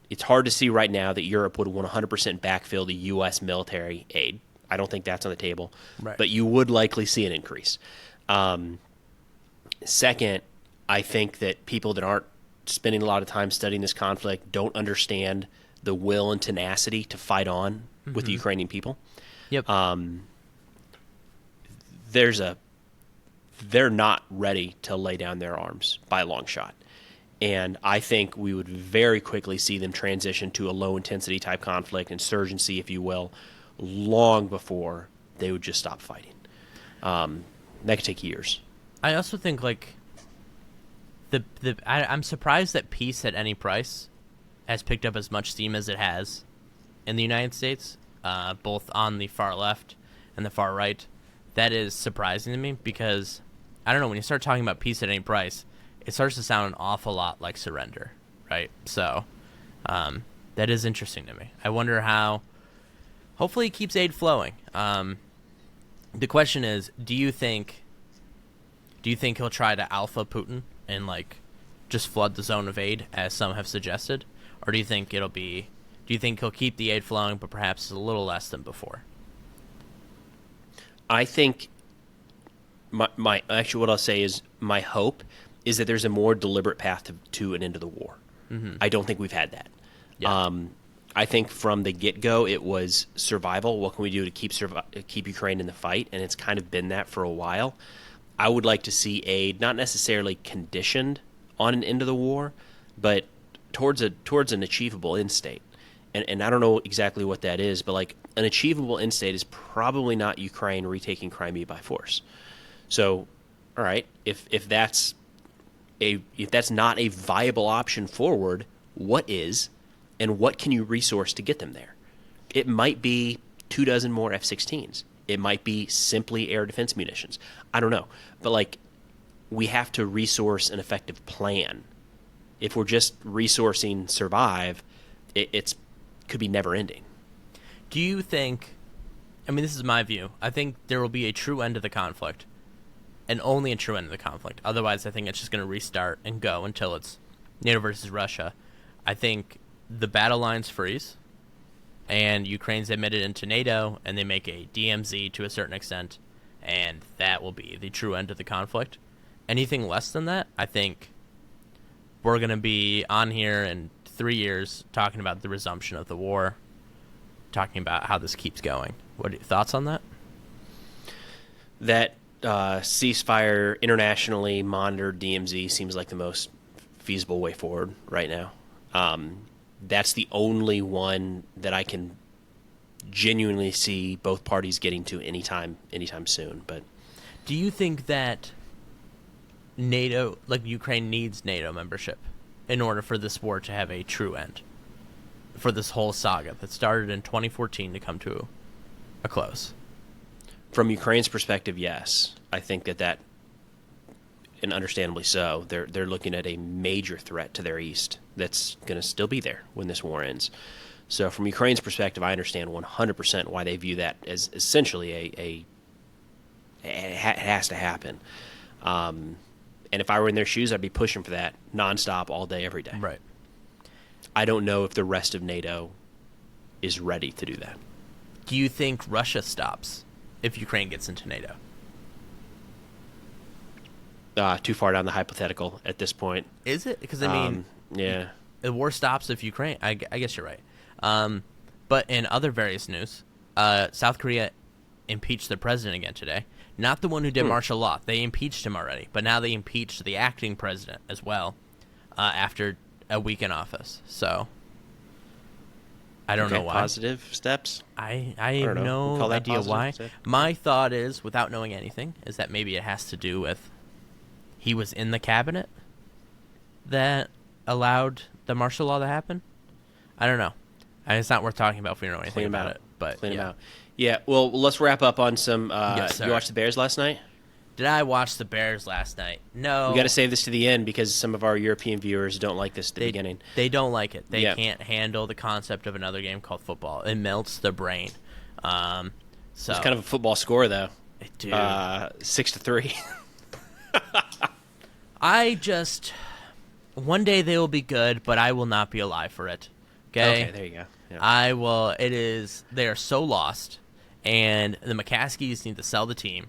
It's hard to see right now that Europe would 100% backfill the U.S. military aid. I don't think that's on the table. Right. But you would likely see an increase. Second, I think that people that aren't spending a lot of time studying this conflict don't understand the will and tenacity to fight on with the Ukrainian people. Yep. They're not ready to lay down their arms by a long shot. And I think we would very quickly see them transition to a low-intensity type conflict, insurgency, if you will, long before they would just stop fighting. That could take years. I also think like I'm surprised that peace at any price has picked up as much steam as it has in the United States, both on the far left and the far right. That is surprising to me because I don't know, when you start talking about peace at any price, it starts to sound an awful lot like surrender, right? So that is interesting to me. I wonder how. Hopefully, it keeps aid flowing. The question is, do you think he'll try to alpha Putin and like just flood the zone of aid, as some have suggested, or do you think he'll keep the aid flowing, but perhaps a little less than before? I think my actually what I'll say is my hope is that there's a more deliberate path to an end of the war. Mm-hmm. I don't think we've had that. Yeah. I think from the get-go it was survival. What can we do to keep Ukraine in the fight? And it's kind of been that for a while. I would like to see aid not necessarily conditioned on an end of the war, but towards an achievable end state. And I don't know exactly what that is, but like an achievable end state is probably not Ukraine retaking Crimea by force. So, all right, if that's not a viable option forward, what is, and what can you resource to get them there? It might be 24 more F-16s. It might be simply air defense munitions. I don't know. But, like, we have to resource an effective plan. If we're just resourcing survive, it's could be never-ending. Do you think, I mean, this is my view, I think there will be a true end to the conflict, and only a true end to the conflict. Otherwise, I think it's just going to restart and go until it's NATO versus Russia. I think the battle lines freeze, and Ukraine's admitted into NATO, and they make a DMZ to a certain extent, and that will be the true end of the conflict. Anything less than that, I think we're going to be on here in 3 years talking about the resumption of the war, talking about how this keeps going. What are your thoughts on that? That ceasefire, internationally monitored DMZ seems like the most feasible way forward right now. That's the only one that I can genuinely see both parties getting to anytime soon. But do you think that NATO, like Ukraine, needs NATO membership in order for this war to have a true end? For this whole saga that started in 2014 to come to a close? From Ukraine's perspective, yes. I think that, and understandably so, they're looking at a major threat to their east that's going to still be there when this war ends. So from Ukraine's perspective, I understand 100% why they view that as essentially it has to happen. And if I were in their shoes, I'd be pushing for that nonstop all day, every day. Right. I don't know if the rest of NATO is ready to do that. Do you think Russia stops if Ukraine gets into NATO? Too far down the hypothetical at this point. Is it? Because, I mean, yeah, the war stops if Ukraine... I guess you're right. But in other various news, South Korea impeached their president again today. Not the one who did martial law. They impeached him already. But now they impeached the acting president as well after a week in office. So I don't know why. Positive steps? I have no idea why. Step? My thought is, without knowing anything, is that maybe it has to do with he was in the cabinet that allowed the martial law to happen. I don't know. It's not worth talking about if we don't know anything about it. But Clean them out. Yeah, well, let's wrap up on some... Yes, sir. You watched the Bears last night? Did I watch the Bears last night? No. We got to save this to the end because some of our European viewers don't like this at the beginning. They don't like it. They can't handle the concept of another game called football. It melts the brain. So it's kind of a football score, though. Dude. 6-3. One day they will be good, but I will not be alive for it. Okay, there you go. Yeah. I will. They are so lost, and the McCaskies need to sell the team.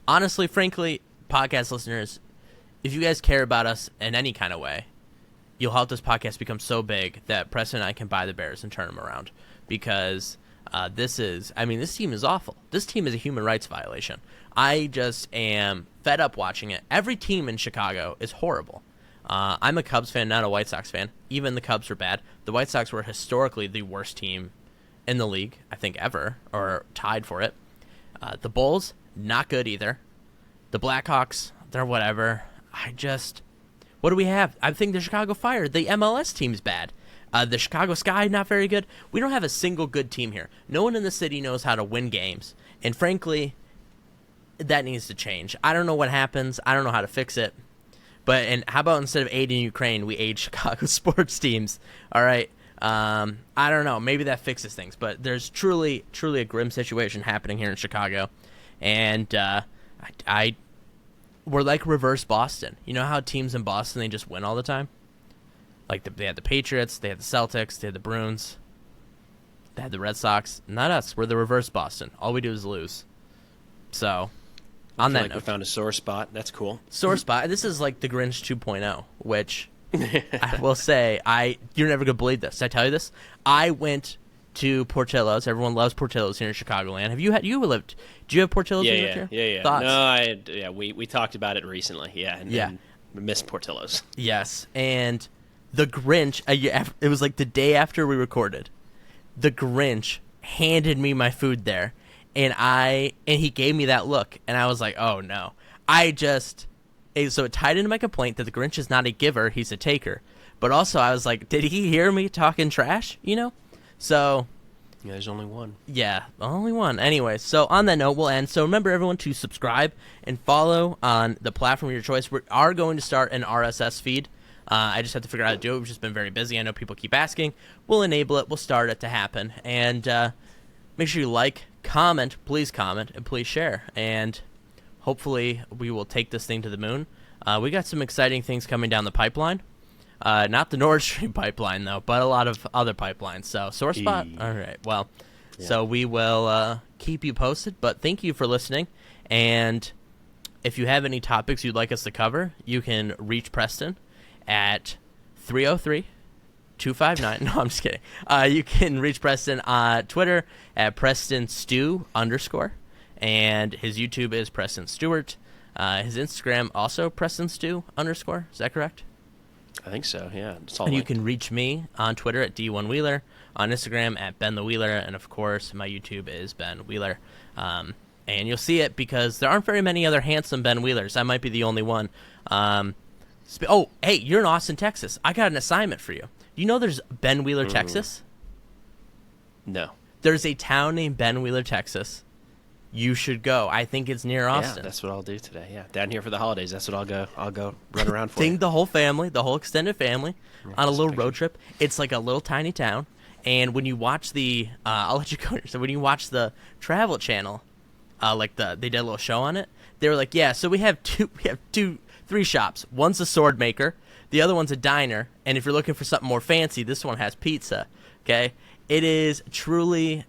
Honestly, frankly, podcast listeners, if you guys care about us in any kind of way, you'll help this podcast become so big that Preston and I can buy the Bears and turn them around. Because this team is awful. This team is a human rights violation. I just am fed up watching it. Every team in Chicago is horrible. I'm a Cubs fan, not a White Sox fan. Even the Cubs are bad. The White Sox were historically the worst team in the league, I think, ever, or tied for it. The Bulls, not good either. The Blackhawks, they're whatever. What do we have? I think the Chicago Fire, the MLS team's bad. The Chicago Sky, not very good. We don't have a single good team here. No one in the city knows how to win games. And frankly, that needs to change. I don't know what happens. I don't know how to fix it. And how about instead of aiding Ukraine, we aid Chicago sports teams? All right. I don't know. Maybe that fixes things. But there's truly a grim situation happening here in Chicago. And we're like reverse Boston. You know how teams in Boston, they just win all the time? Like they had the Patriots, they had the Celtics, they had the Bruins, they had the Red Sox. Not us. We're the reverse Boston. All we do is lose. So... on that note, we found a sore spot. That's cool. Sore spot. This is like the Grinch 2.0, which I will say, you're never going to believe this. Did I tell you this? I went to Portillo's. Everyone loves Portillo's here in Chicagoland. Do you have Portillo's? Yeah. Thoughts? No, we talked about it recently. Yeah. And we missed Portillo's. Yes. And the Grinch, it was like the day after we recorded, the Grinch handed me my food there. And he gave me that look, and I was like, oh, no. So it tied into my complaint that the Grinch is not a giver, he's a taker. But also, I was like, did he hear me talking trash, So... yeah, there's only one. Yeah, only one. Anyway, so on that note, we'll end. So remember, everyone, to subscribe and follow on the platform of your choice. We are going to start an RSS feed. I just have to figure out how to do it. We've just been very busy. I know people keep asking. We'll enable it. We'll start it to happen. And make sure you please comment, and please share. And hopefully we will take this thing to the moon. We got some exciting things coming down the pipeline. Not the Nord Stream pipeline, though, but a lot of other pipelines. So, sore spot? All right. Well, So we will keep you posted. But thank you for listening. And if you have any topics you'd like us to cover, you can reach Preston at 303-259. No, I'm just kidding. You can reach Preston on Twitter at PrestonStew_. And his YouTube is Preston Stewart. His Instagram also Preston Stew _. Is that correct? I think so, yeah. It's all And you linked. can reach me on Twitter at D1Wheeler, on Instagram at Ben the Wheeler, and of course my YouTube is Ben Wheeler. And you'll see it because there aren't very many other handsome Ben Wheelers. I might be the only one. Oh, hey, you're in Austin, Texas. I got an assignment for you. You know there's Ben Wheeler, Texas? No. There's a town named Ben Wheeler, Texas. You should go. I think it's near Austin. Yeah, that's what I'll do today. Yeah, down here for the holidays. That's what I'll go. I'll go run around for. Bring the whole family, the whole extended family, on a little picture. road trip. It's like a little tiny town. And when you watch the, I'll let you go. So when you watch the Travel Channel, they did a little show on it. They were like, yeah. So we have three shops. One's a sword maker. The other one's a diner. And if you're looking for something more fancy, this one has pizza. Okay, it is truly.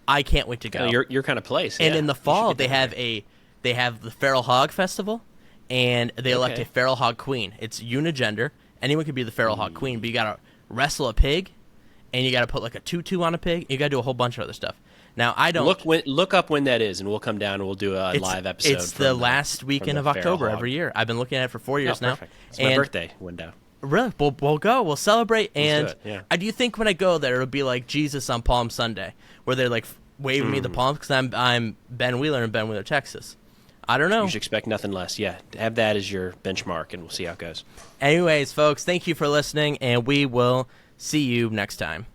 I can't wait to go. Your kind of place. And yeah. in the fall, they have the Feral Hog Festival, and they elect a Feral Hog Queen. It's unigender. Anyone could be the Feral Hog Queen, but you got to wrestle a pig, and you got to put like a tutu on a pig. You got to do a whole bunch of other stuff. Now, I don't... Look up when that is, and we'll come down and we'll do a live episode. It's the last weekend of October every year. I've been looking at it for 4 years now. Perfect. It's my birthday window. Really? We'll go. We'll celebrate. And do it, yeah. I do think when I go there, it'll be like Jesus on Palm Sunday, where they're like waving me the palms because I'm Ben Wheeler in Ben Wheeler, Texas. I don't know. You should expect nothing less. Yeah, have that as your benchmark, and we'll see how it goes. Anyways, folks, thank you for listening, and we will see you next time.